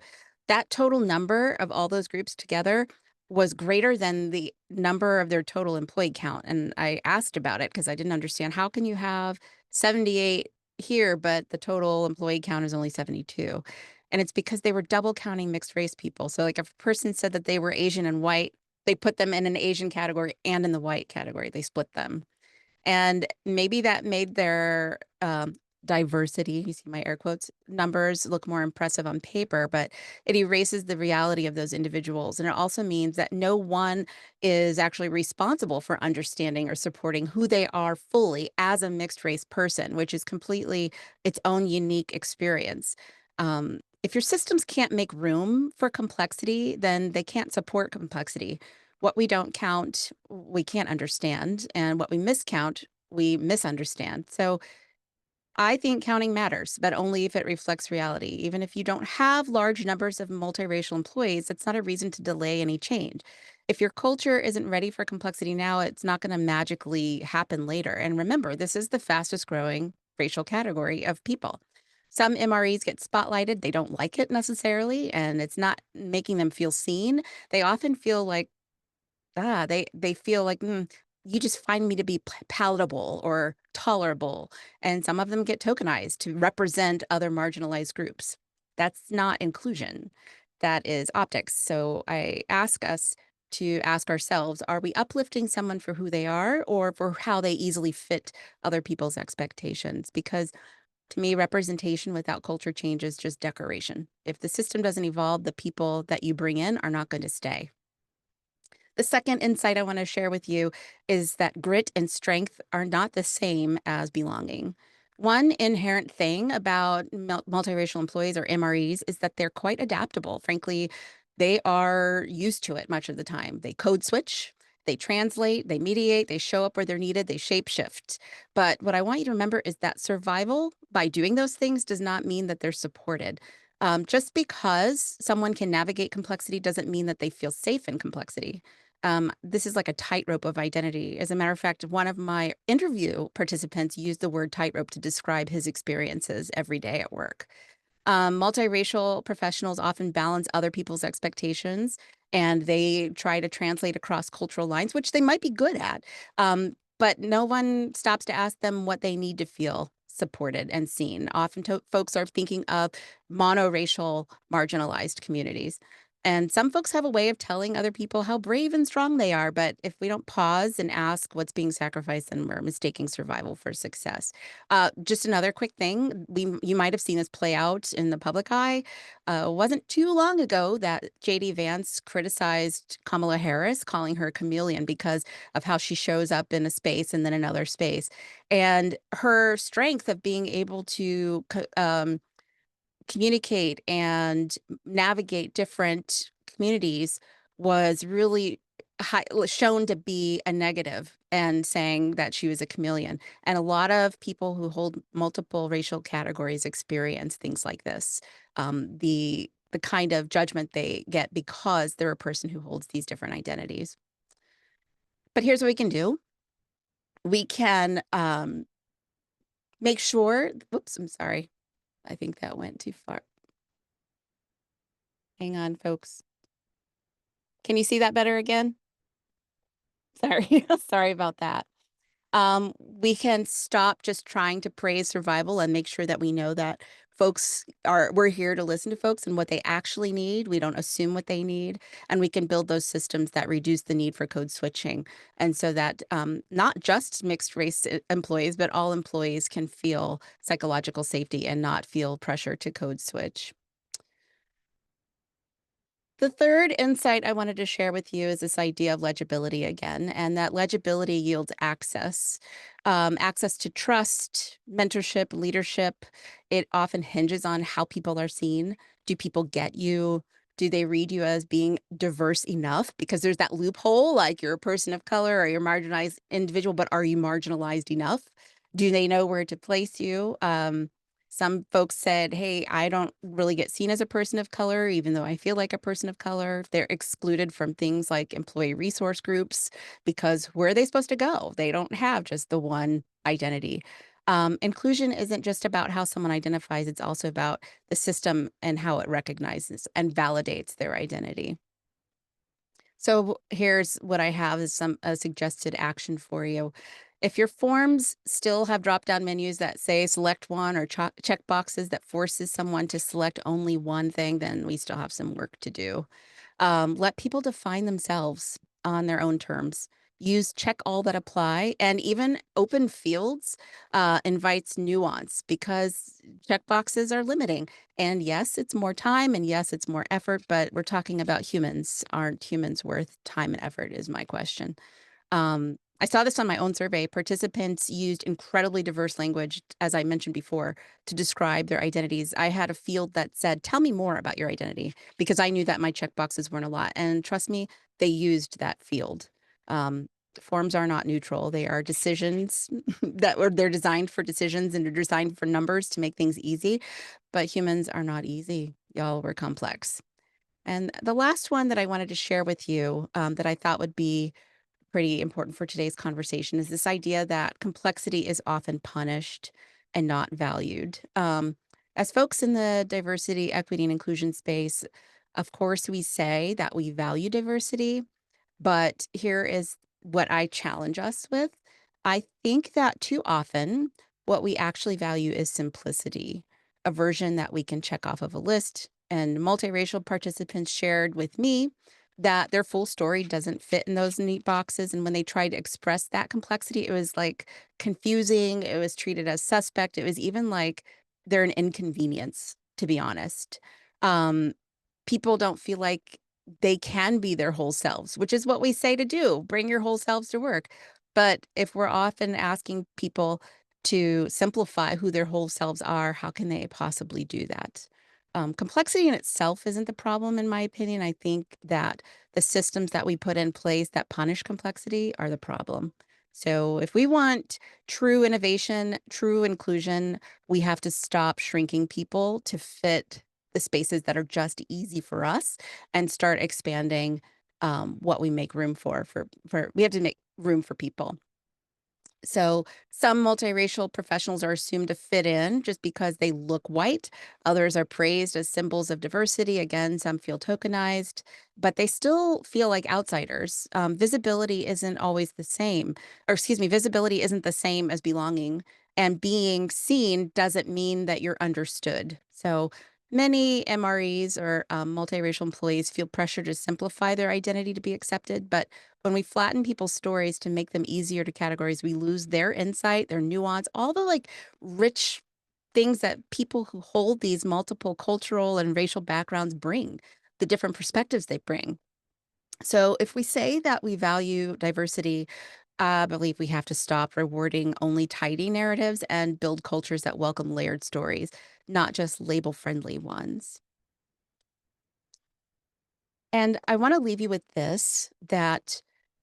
that total number of all those groups together was greater than the number of their total employee count. And I asked about it because I didn't understand, how can you have 78 here, but the total employee count is only 72? And it's because they were double counting mixed race people. So like if a person said that they were Asian and white, they put them in an Asian category and in the white category. They split them. And maybe that made their diversity, you see my air quotes, numbers look more impressive on paper, but it erases the reality of those individuals. And it also means that no one is actually responsible for understanding or supporting who they are fully as a mixed race person, which is completely its own unique experience. If your systems can't make room for complexity, then they can't support complexity. What we don't count, we can't understand. And what we miscount, we misunderstand. So I think counting matters, but only if it reflects reality. Even if you don't have large numbers of multiracial employees, that's not a reason to delay any change. If your culture isn't ready for complexity now, it's not going to magically happen later. And remember, this is the fastest growing racial category of people. Some MREs get spotlighted. They don't like it necessarily, and it's not making them feel seen. They often feel like, they feel like, you just find me to be palatable or tolerable. And some of them get tokenized to represent other marginalized groups. That's not inclusion. That is optics. So I ask us to ask ourselves, are we uplifting someone for who they are or for how they easily fit other people's expectations? Because to me, representation without culture change is just decoration. If the system doesn't evolve, the people that you bring in are not going to stay. The second insight I want to share with you is that grit and strength are not the same as belonging. One inherent thing about multiracial employees or MREs is that they're quite adaptable. Frankly, they are used to it much of the time. They code switch, they translate, they mediate, they show up where they're needed, they shapeshift. But what I want you to remember is that survival by doing those things does not mean that they're supported. Just because someone can navigate complexity doesn't mean that they feel safe in complexity. This is like a tightrope of identity. As a matter of fact, one of my interview participants used the word tightrope to describe his experiences every day at work. Multiracial professionals often balance other people's expectations and they try to translate across cultural lines, which they might be good at. But no one stops to ask them what they need to feel supported and seen. Often folks are thinking of monoracial marginalized communities. And some folks have a way of telling other people how brave and strong they are. But if we don't pause and ask what's being sacrificed, then we're mistaking survival for success. Just another quick thing, you might have seen this play out in the public eye. It wasn't too long ago that J.D. Vance criticized Kamala Harris, calling her a chameleon because of how she shows up in a space and then another space. And her strength of being able to communicate and navigate different communities was really shown to be a negative, and saying that she was a chameleon. And a lot of people who hold multiple racial categories experience things like this. The kind of judgment they get because they're a person who holds these different identities. But here's what we can do. We can make sure, whoops, I'm sorry. I think that went too far. Hang on, folks. Can you see that better again? Sorry, sorry about that. We can stop just trying to praise survival and make sure that we know that we're here to listen to folks and what they actually need. We don't assume what they need. And we can build those systems that reduce the need for code switching. And so that not just mixed race employees, but all employees can feel psychological safety and not feel pressure to code switch. The third insight I wanted to share with you is this idea of legibility again, and that legibility yields access, access to trust, mentorship, leadership. It often hinges on how people are seen. Do people get you? Do they read you as being diverse enough? Because there's that loophole, like you're a person of color or you're a marginalized individual, but are you marginalized enough? Do they know where to place you? Some folks said, hey, I don't really get seen as a person of color, even though I feel like a person of color. They're excluded from things like employee resource groups because where are they supposed to go? They don't have just the one identity. Inclusion isn't just about how someone identifies, it's also about the system and how it recognizes and validates their identity. So here's what I have is a suggested action for you. If your forms still have drop-down menus that say select one or check boxes that forces someone to select only one thing, then we still have some work to do. Let people define themselves on their own terms. Use check all that apply, and even open fields invites nuance because checkboxes are limiting. And yes, it's more time, and yes, it's more effort, but we're talking about humans. Aren't humans worth time and effort is my question. I saw this on my own survey. Participants used incredibly diverse language, as I mentioned before, to describe their identities. I had a field that said, tell me more about your identity, because I knew that my checkboxes weren't a lot. And trust me, they used that field. Um, Forms are not neutral. They are decisions they're designed for decisions and they're designed for numbers to make things easy. But humans are not easy. Y'all, we're complex. And the last one that I wanted to share with you that I thought would be pretty important for today's conversation is this idea that complexity is often punished and not valued. As folks in the diversity, equity, and inclusion space, of course, we say that we value diversity, but here is what I challenge us with. I think that too often what we actually value is simplicity, a version that we can check off of a list. And multiracial participants shared with me that their full story doesn't fit in those neat boxes. And when they tried to express that complexity, it was like confusing. It was treated as suspect. It was even like they're an inconvenience, to be honest. Um, People don't feel like they can be their whole selves, which is what we say to do. Bring your whole selves to work. But if we're often asking people to simplify who their whole selves are, how can they possibly do that? Complexity in itself isn't the problem, in my opinion. I think that the systems that we put in place that punish complexity are the problem. So if we want true innovation, true inclusion, we have to stop shrinking people to fit the spaces that are just easy for us and start expanding what we make room for we have to make room for people. So some multiracial professionals are assumed to fit in just because they look white. Others are praised as symbols of diversity. Again, some feel tokenized, but they still feel like outsiders. Visibility isn't always the same, or excuse me, visibility isn't the same as belonging. And being seen doesn't mean that you're understood. So many MREs or multiracial employees feel pressure to simplify their identity to be accepted, but when we flatten people's stories to make them easier to categorize, we lose their insight, their nuance, all the like rich things that people who hold these multiple cultural and racial backgrounds bring, the different perspectives they bring. So if we say that we value diversity, I believe we have to stop rewarding only tidy narratives and build cultures that welcome layered stories, not just label-friendly ones. And I want to leave you with this, that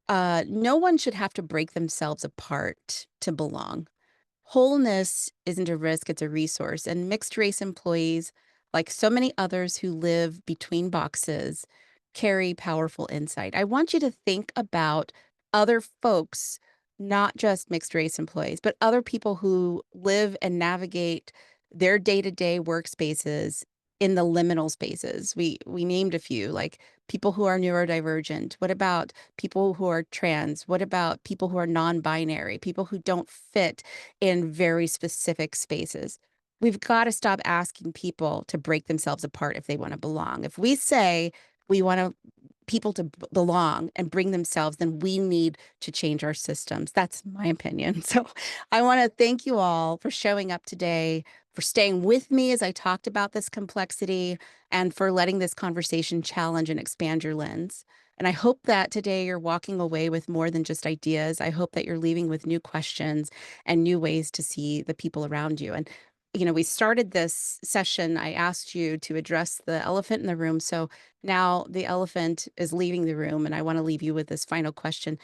no one should have to break themselves apart to belong. Wholeness isn't a risk, it's a resource. And mixed race employees, like so many others who live between boxes, carry powerful insight. I want you to think about other folks, not just mixed race employees, but other people who live and navigate their day-to-day workspaces in the liminal spaces. We named a few, like people who are neurodivergent. What about people who are trans? What about people who are non-binary, people who don't fit in very specific spaces? We've got to stop asking people to break themselves apart if they want to belong. If we say we want people to belong and bring themselves, then we need to change our systems. That's my opinion. So I want to thank you all for showing up today, for staying with me as I talked about this complexity, and for letting this conversation challenge and expand your lens. And I hope that today you're walking away with more than just ideas. I hope that you're leaving with new questions and new ways to see the people around you. And we started this session, I asked you to address the elephant in the room. So now the elephant is leaving the room, and I want to leave you with this final question.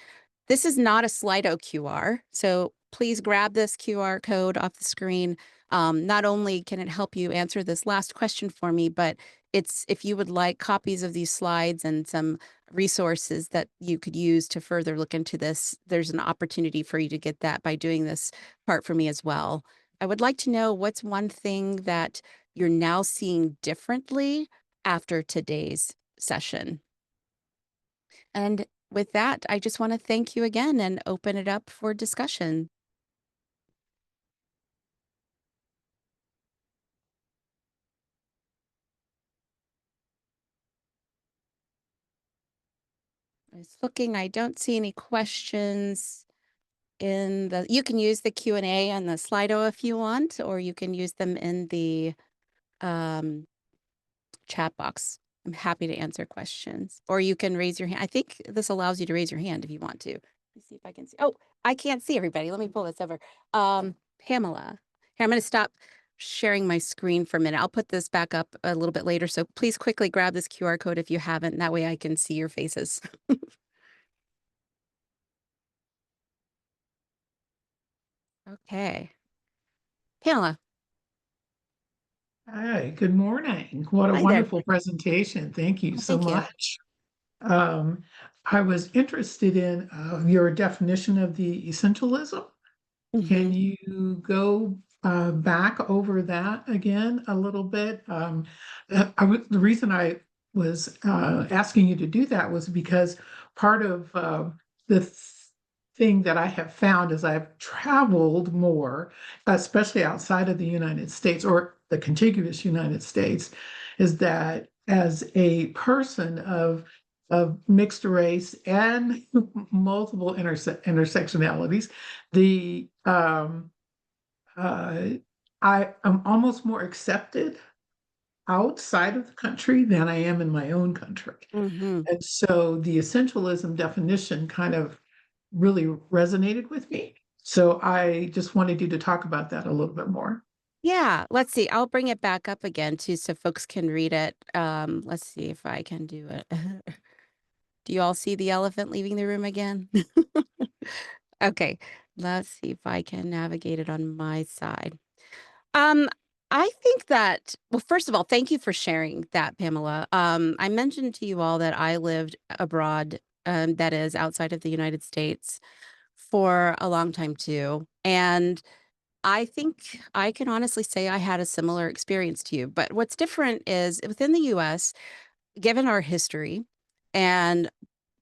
This is not a Slido QR, so please grab this QR code off the screen. Not only can it help you answer this last question for me, but if you would like copies of these slides and some resources that you could use to further look into this, there's an opportunity for you to get that by doing this part for me as well. I would like to know what's one thing that you're now seeing differently after today's session. And with that, I just want to thank you again and open it up for discussion. I was looking, I don't see any questions you can use the Q&A on the Slido if you want, or you can use them in the chat box. I'm happy to answer questions, or you can raise your hand. I think this allows you to raise your hand if you want to. Let me see if I can see. Oh, I can't see everybody. Let me pull this over. Pamela. Here, I'm going to stop sharing my screen for a minute. I'll put this back up a little bit later. So please quickly grab this QR code if you haven't. That way I can see your faces. Okay. Pamela. Hi, good morning. What a Hi there. wonderful presentation. Thank you Oh, so thank you. much. I was interested in your definition of the essentialism. Can you go back over that again a little bit? The reason I was asking you to do that was because part of thing that I have found as I've traveled more, especially outside of the United States or the contiguous United States, is that as a person of mixed race and multiple intersectionalities, the I am almost more accepted outside of the country than I am in my own country. And so the essentialism definition kind of really resonated with me. So I just wanted you to talk about that a little bit more. Yeah, let's see. I'll bring it back up again too so folks can read it. Let's see if I can do it. Do you all see the elephant leaving the room again? Okay, let's see if I can navigate it on my side. Um, I think that, well, first of all, thank you for sharing that, Pamela. I mentioned to you all that I lived abroad, that is outside of the United States, for a long time too. And I think I can honestly say I had a similar experience to you. But what's different is within the US, given our history, and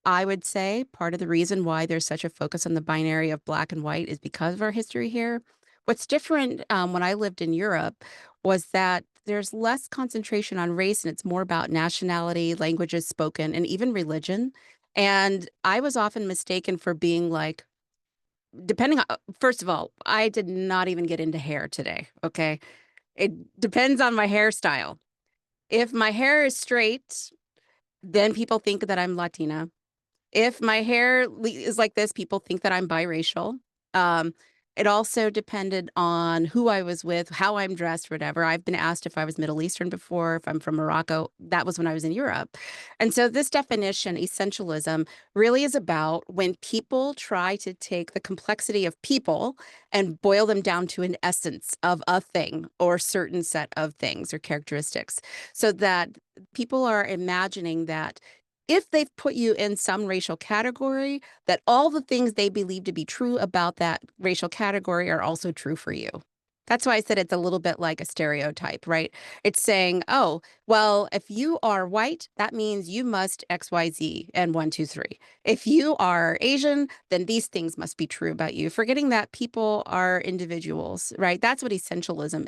I would say part of the reason why there's such a focus on the binary of black and white is because of our history here. What's different when I lived in Europe was that there's less concentration on race and it's more about nationality, languages spoken, and even religion. And I was often mistaken for being like, depending on, first of all, I did not even get into hair today. Okay. It depends on my hairstyle. If my hair is straight, then people think that I'm Latina. If my hair is like this, people think that I'm biracial. Um, it also depended on who I was with, how I'm dressed, whatever. I've been asked if I was Middle Eastern before, if I'm from Morocco. That was when I was in Europe. And so this definition, essentialism, really is about when people try to take the complexity of people and boil them down to an essence of a thing or certain set of things or characteristics, so that people are imagining that if they've put you in some racial category, that all the things they believe to be true about that racial category are also true for you. That's why I said it's a little bit like a stereotype, right? It's saying, oh, well, if you are white, that means you must XYZ and 1, 2, 3. If you are Asian, then these things must be true about you, forgetting that people are individuals, right? That's what essentialism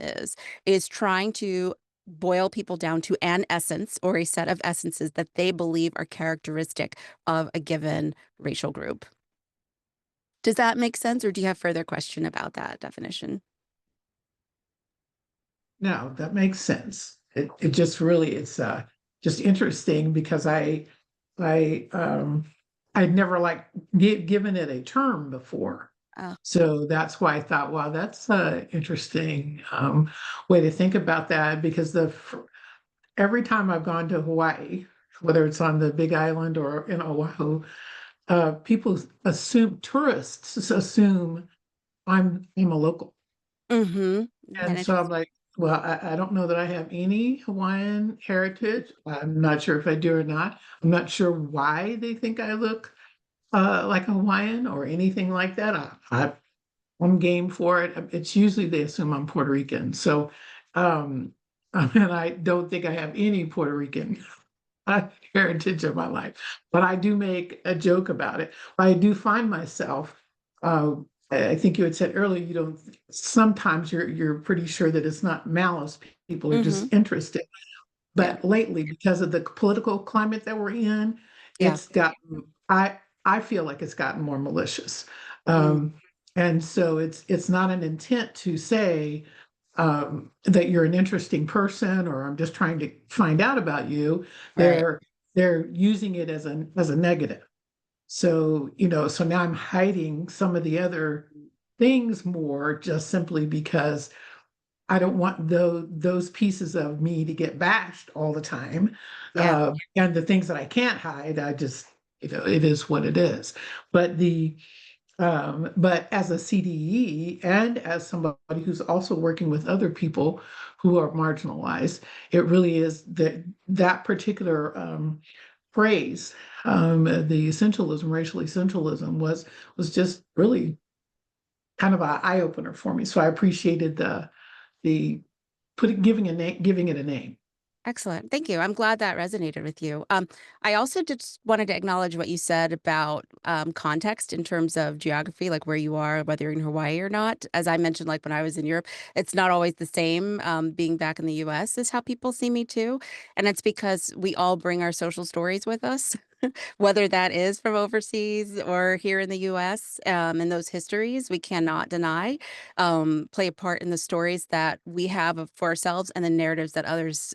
is trying to boil people down to an essence or a set of essences that they believe are characteristic of a given racial group. Does that make sense, or do you have further question about that definition? No, that makes sense. It just really it's just interesting because I'd never given it a term before. Oh. So that's why I thought, wow, that's an interesting way to think about that, because every time I've gone to Hawaii, whether it's on the Big Island or in Oahu, people assume, tourists assume I'm a local. Mm-hmm. And so I'm like, well, I don't know that I have any Hawaiian heritage. I'm not sure if I do or not. I'm not sure why they think I look like a Hawaiian or anything like that. I'm game for it. It's usually they assume I'm Puerto Rican. So, and I don't think I have any Puerto Rican heritage in my life, but I do make a joke about it. I do find myself, uh, I think you had said earlier, you don't, sometimes you're pretty sure that it's not malice. People are Mm-hmm. just interested. Yeah. But lately, because of the political climate that we're in, Yeah. it's gotten, I feel like it's gotten more malicious. Mm, Um, and so it's not an intent to say that you're an interesting person or I'm just trying to find out about you. right. They're using it as a negative. So, so now I'm hiding some of the other things more just simply because I don't want those pieces of me to get bashed all the time. Yeah. And the things that I can't hide, I just, it is what it is. But but as a CDE and as somebody who's also working with other people who are marginalized, it really is that particular phrase, the essentialism, racial essentialism, was just really kind of an eye opener for me. So I appreciated the giving it a name. Excellent. Thank you. I'm glad that resonated with you. I also just wanted to acknowledge what you said about context in terms of geography, like where you are, whether you're in Hawaii or not. As I mentioned, like when I was in Europe, it's not always the same. Being back in the US is how people see me too. And it's because we all bring our social stories with us. Whether that is from overseas or here in the US, and those histories we cannot deny play a part in the stories that we have for ourselves and the narratives that others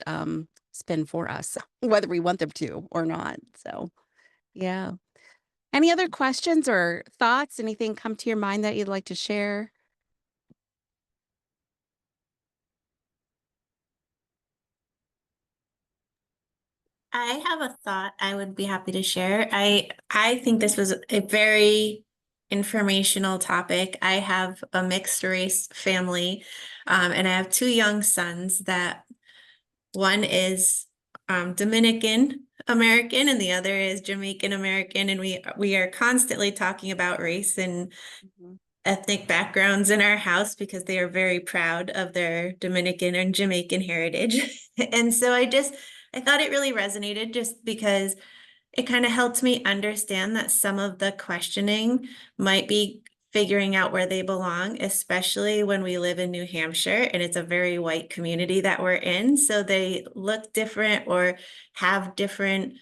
spin for us, whether we want them to or not. So, yeah. Any other questions or thoughts? Anything come to your mind that you'd like to share? I have a thought I would be happy to share. I think this was a very informational topic. I have a mixed race family, and I have two young sons that one is Dominican American and the other is Jamaican American, and we are constantly talking about race and Mhm. ethnic backgrounds in our house because they are very proud of their Dominican and Jamaican heritage. And so I thought it really resonated just because it kind of helped me understand that some of the questioning might be figuring out where they belong, especially when we live in New Hampshire and it's a very white community that we're in. So they look different or have different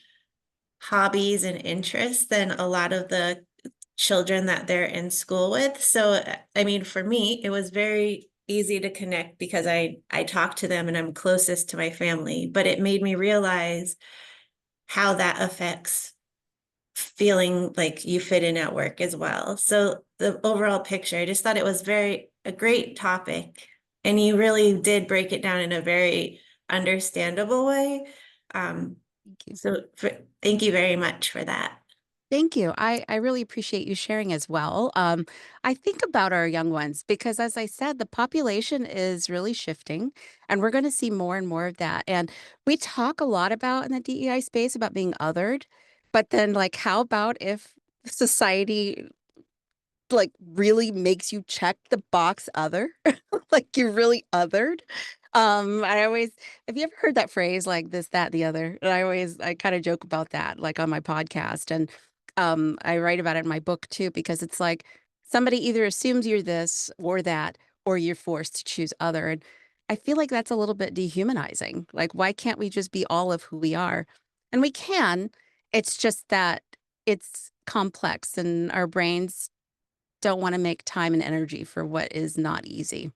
hobbies and interests than a lot of the children that they're in school with. So, I mean, for me, it was very easy to connect because I talk to them and I'm closest to my family, but it made me realize how that affects feeling like you fit in at work as well. So the overall picture, I just thought it was a great topic. And you really did break it down in a very understandable way. Um, Thank you. Thank you very much for that. Thank you. I really appreciate you sharing as well. I think about our young ones because, as I said, the population is really shifting, and we're going to see more and more of that. And we talk a lot about in the DEI space about being othered, but then, like, how about if society like really makes you check the box other like you're really othered. I always, have you ever heard that phrase like this, that, the other? And I kind of joke about that, like on my podcast. And I write about it in my book too, because it's like somebody either assumes you're this or that, or you're forced to choose other. And I feel like that's a little bit dehumanizing. Like, why can't we just be all of who we are? And we can. It's just that it's complex and our brains don't want to make time and energy for what is not easy.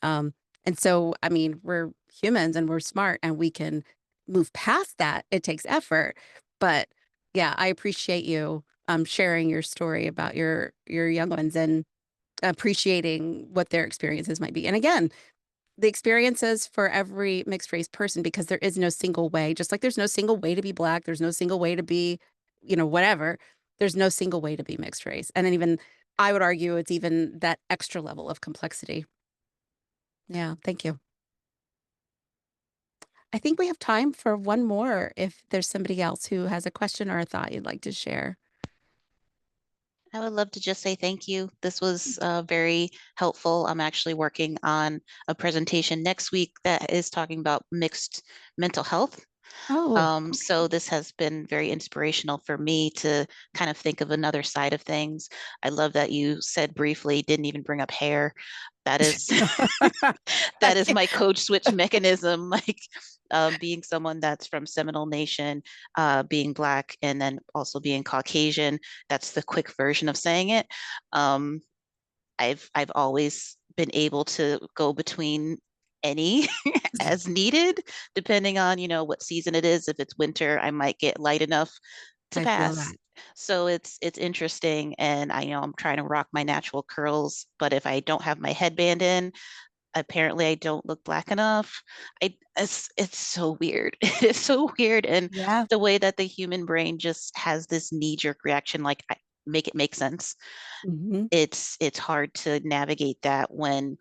Um, and so, I mean, we're humans and we're smart and we can move past that. It takes effort. But yeah, I appreciate you sharing your story about your young ones. And appreciating what their experiences might be. And again, the experiences for every mixed race person, because there is no single way, just like there's no single way to be Black, there's no single way to be, whatever. There's no single way to be mixed race. And then even I would argue it's even that extra level of complexity. Yeah, thank you. I think we have time for one more if there's somebody else who has a question or a thought you'd like to share. I would love to just say thank you. This was very helpful. I'm actually working on a presentation next week that is talking about mixed mental health. Oh, So this has been very inspirational for me to kind of think of another side of things. I love that you said briefly, didn't even bring up hair. That is that is my code switch mechanism, like being someone that's from Seminole Nation, being Black, and then also being Caucasian. That's the quick version of saying it. Um, I've always been able to go between any as needed, depending on, what season it is. If it's winter, I might get light enough to I feel that. pass. So it's interesting. And I know I'm trying to rock my natural curls, but if I don't have my headband in, apparently I don't look Black enough. It's so weird. It's so weird. And Yeah. the way that the human brain just has this knee-jerk reaction, like make it make sense. Mhm. It's hard to navigate that when,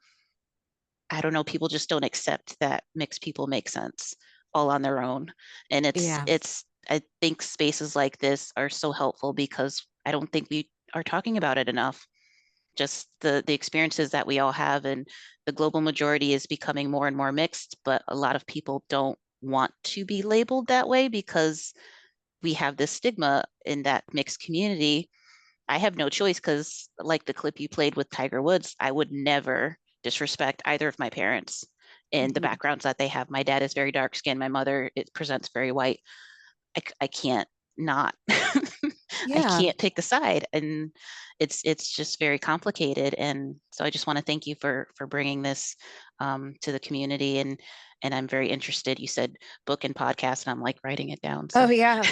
I don't know, people just don't accept that mixed people make sense all on their own. And Yeah. I think spaces like this are so helpful because I don't think we are talking about it enough. Just the experiences that we all have, and the global majority is becoming more and more mixed, but a lot of people don't want to be labeled that way because we have this stigma in that mixed community. I have no choice because, like the clip you played with Tiger Woods, I would never disrespect either of my parents and the Mhm. backgrounds that they have. My dad is very dark skinned. My mother, it presents very white. I can't not. I Yeah. can't pick a side, and it's just very complicated. And so I just want to thank you for bringing this to the community, and I'm very interested. You said book and podcast, and I'm like writing it down. Oh, So yeah.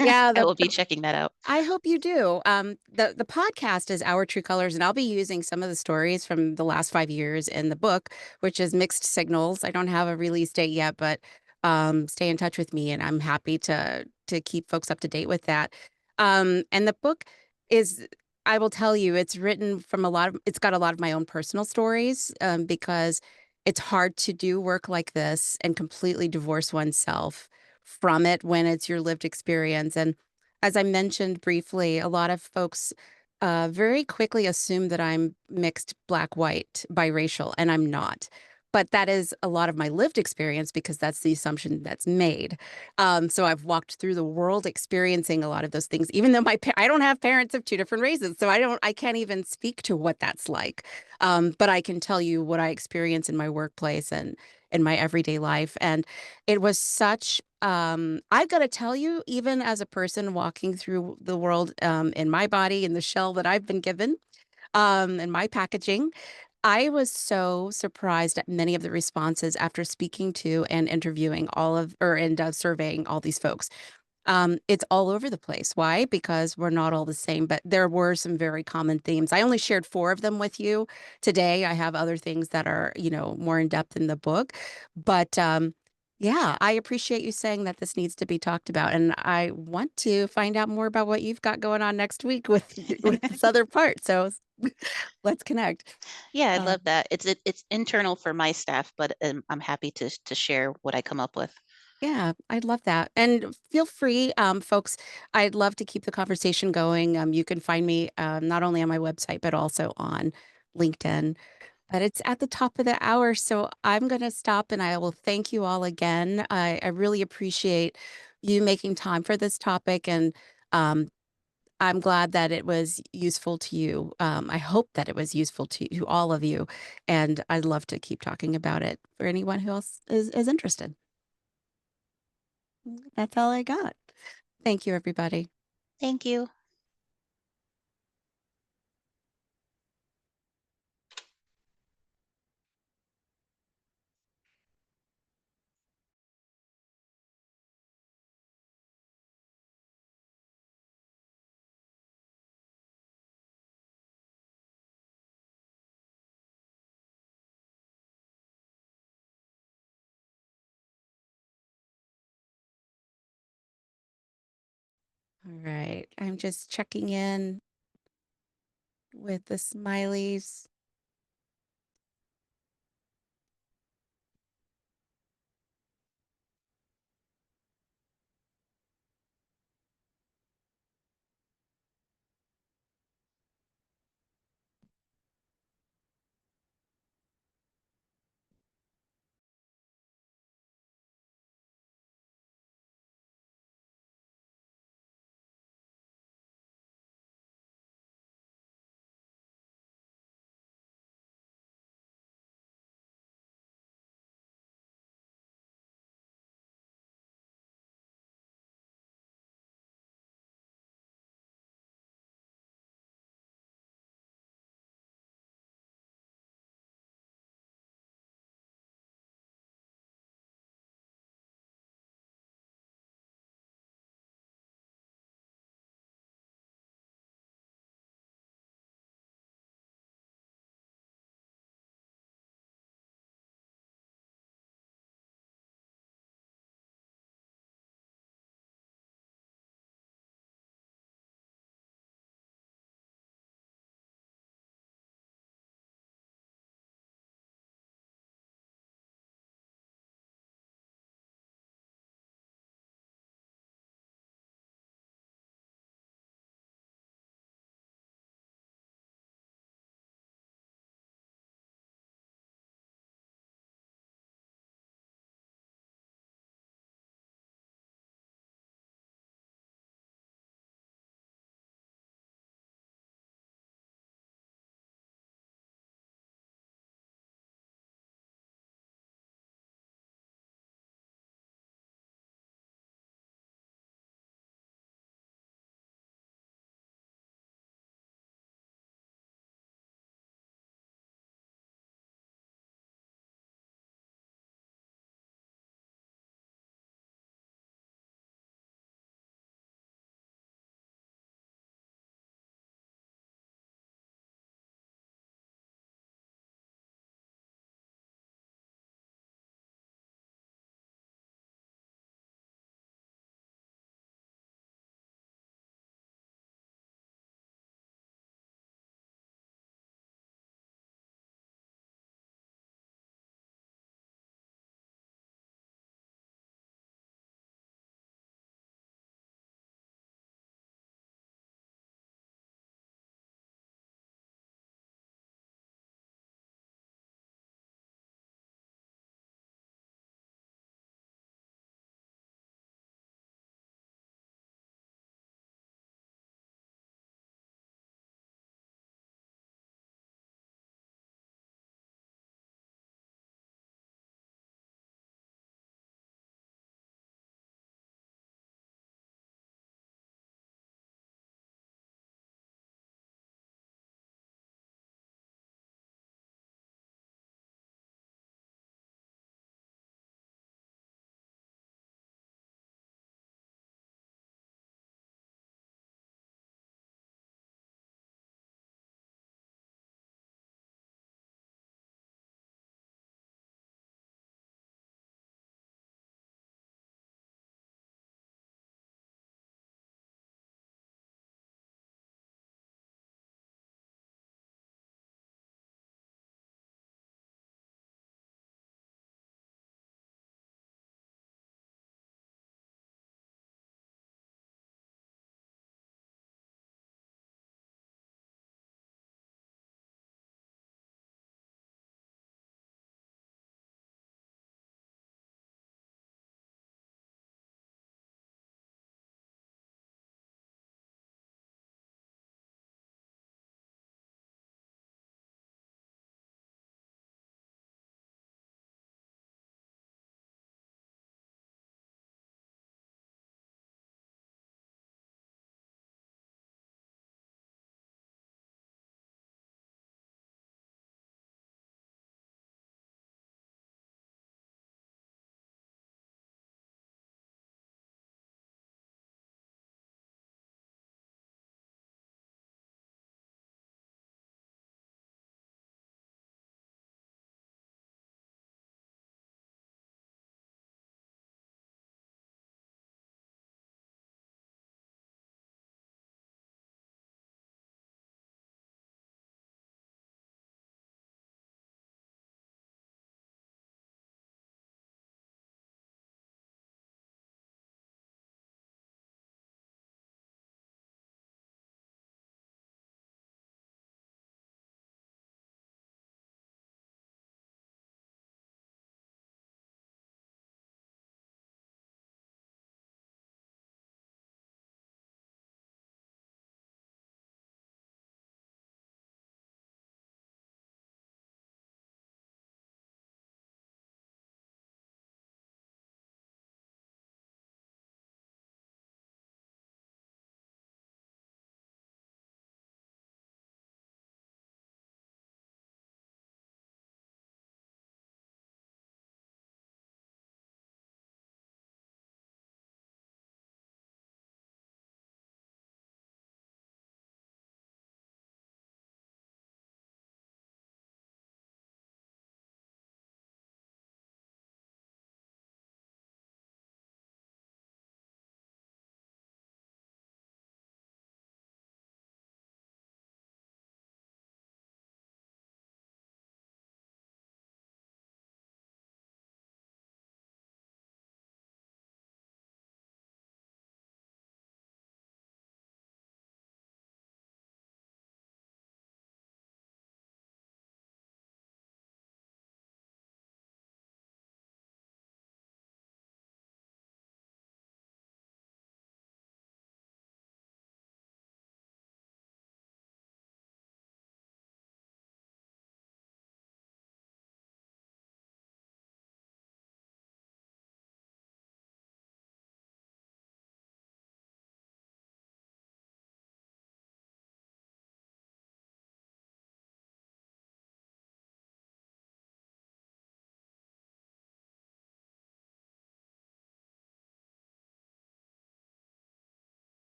Yeah. I will be checking that out. I hope you do. The podcast is Our True Colors, and I'll be using some of the stories from the last 5 years in the book, which is Mixed Signals. I don't have a release date yet, but stay in touch with me, and I'm happy to keep folks up to date with that. And the book is, I will tell you, it's written from it's got a lot of my own personal stories, because it's hard to do work like this and completely divorce oneself from it when it's your lived experience. And as I mentioned briefly, a lot of folks very quickly assume that I'm mixed Black, white, biracial, and I'm not. But that is a lot of my lived experience because that's the assumption that's made. So I've walked through the world experiencing a lot of those things, even though I don't have parents of two different races, so I can't even speak to what that's like. But I can tell you what I experience in my workplace and in my everyday life. And it was such, I've got to tell you, even as a person walking through the world, in my body, in the shell that I've been given, in my packaging, I was so surprised at many of the responses after speaking to and interviewing and surveying all these folks. It's all over the place. Why? Because we're not all the same, but there were some very common themes. I only shared 4 of them with you today. I have other things that are, more in depth in the book. But yeah, I appreciate you saying that this needs to be talked about. And I want to find out more about what you've got going on next week with this other part. So let's connect. Yeah, I Um, love that. It's internal for my staff, but I'm happy to share what I come up with. Yeah, I'd love that. And feel free, folks, I'd love to keep the conversation going. You can find me not only on my website, but also on LinkedIn. But it's at the top of the hour. So I'm going to stop and I will thank you all again. I really appreciate you making time for this topic. And um, I'm glad that it was useful to you. I hope that it was useful to all of you. And I'd love to keep talking about it for anyone who else is interested. That's all I got. Thank you, everybody. Thank you. All right. I'm just checking in with the smileys.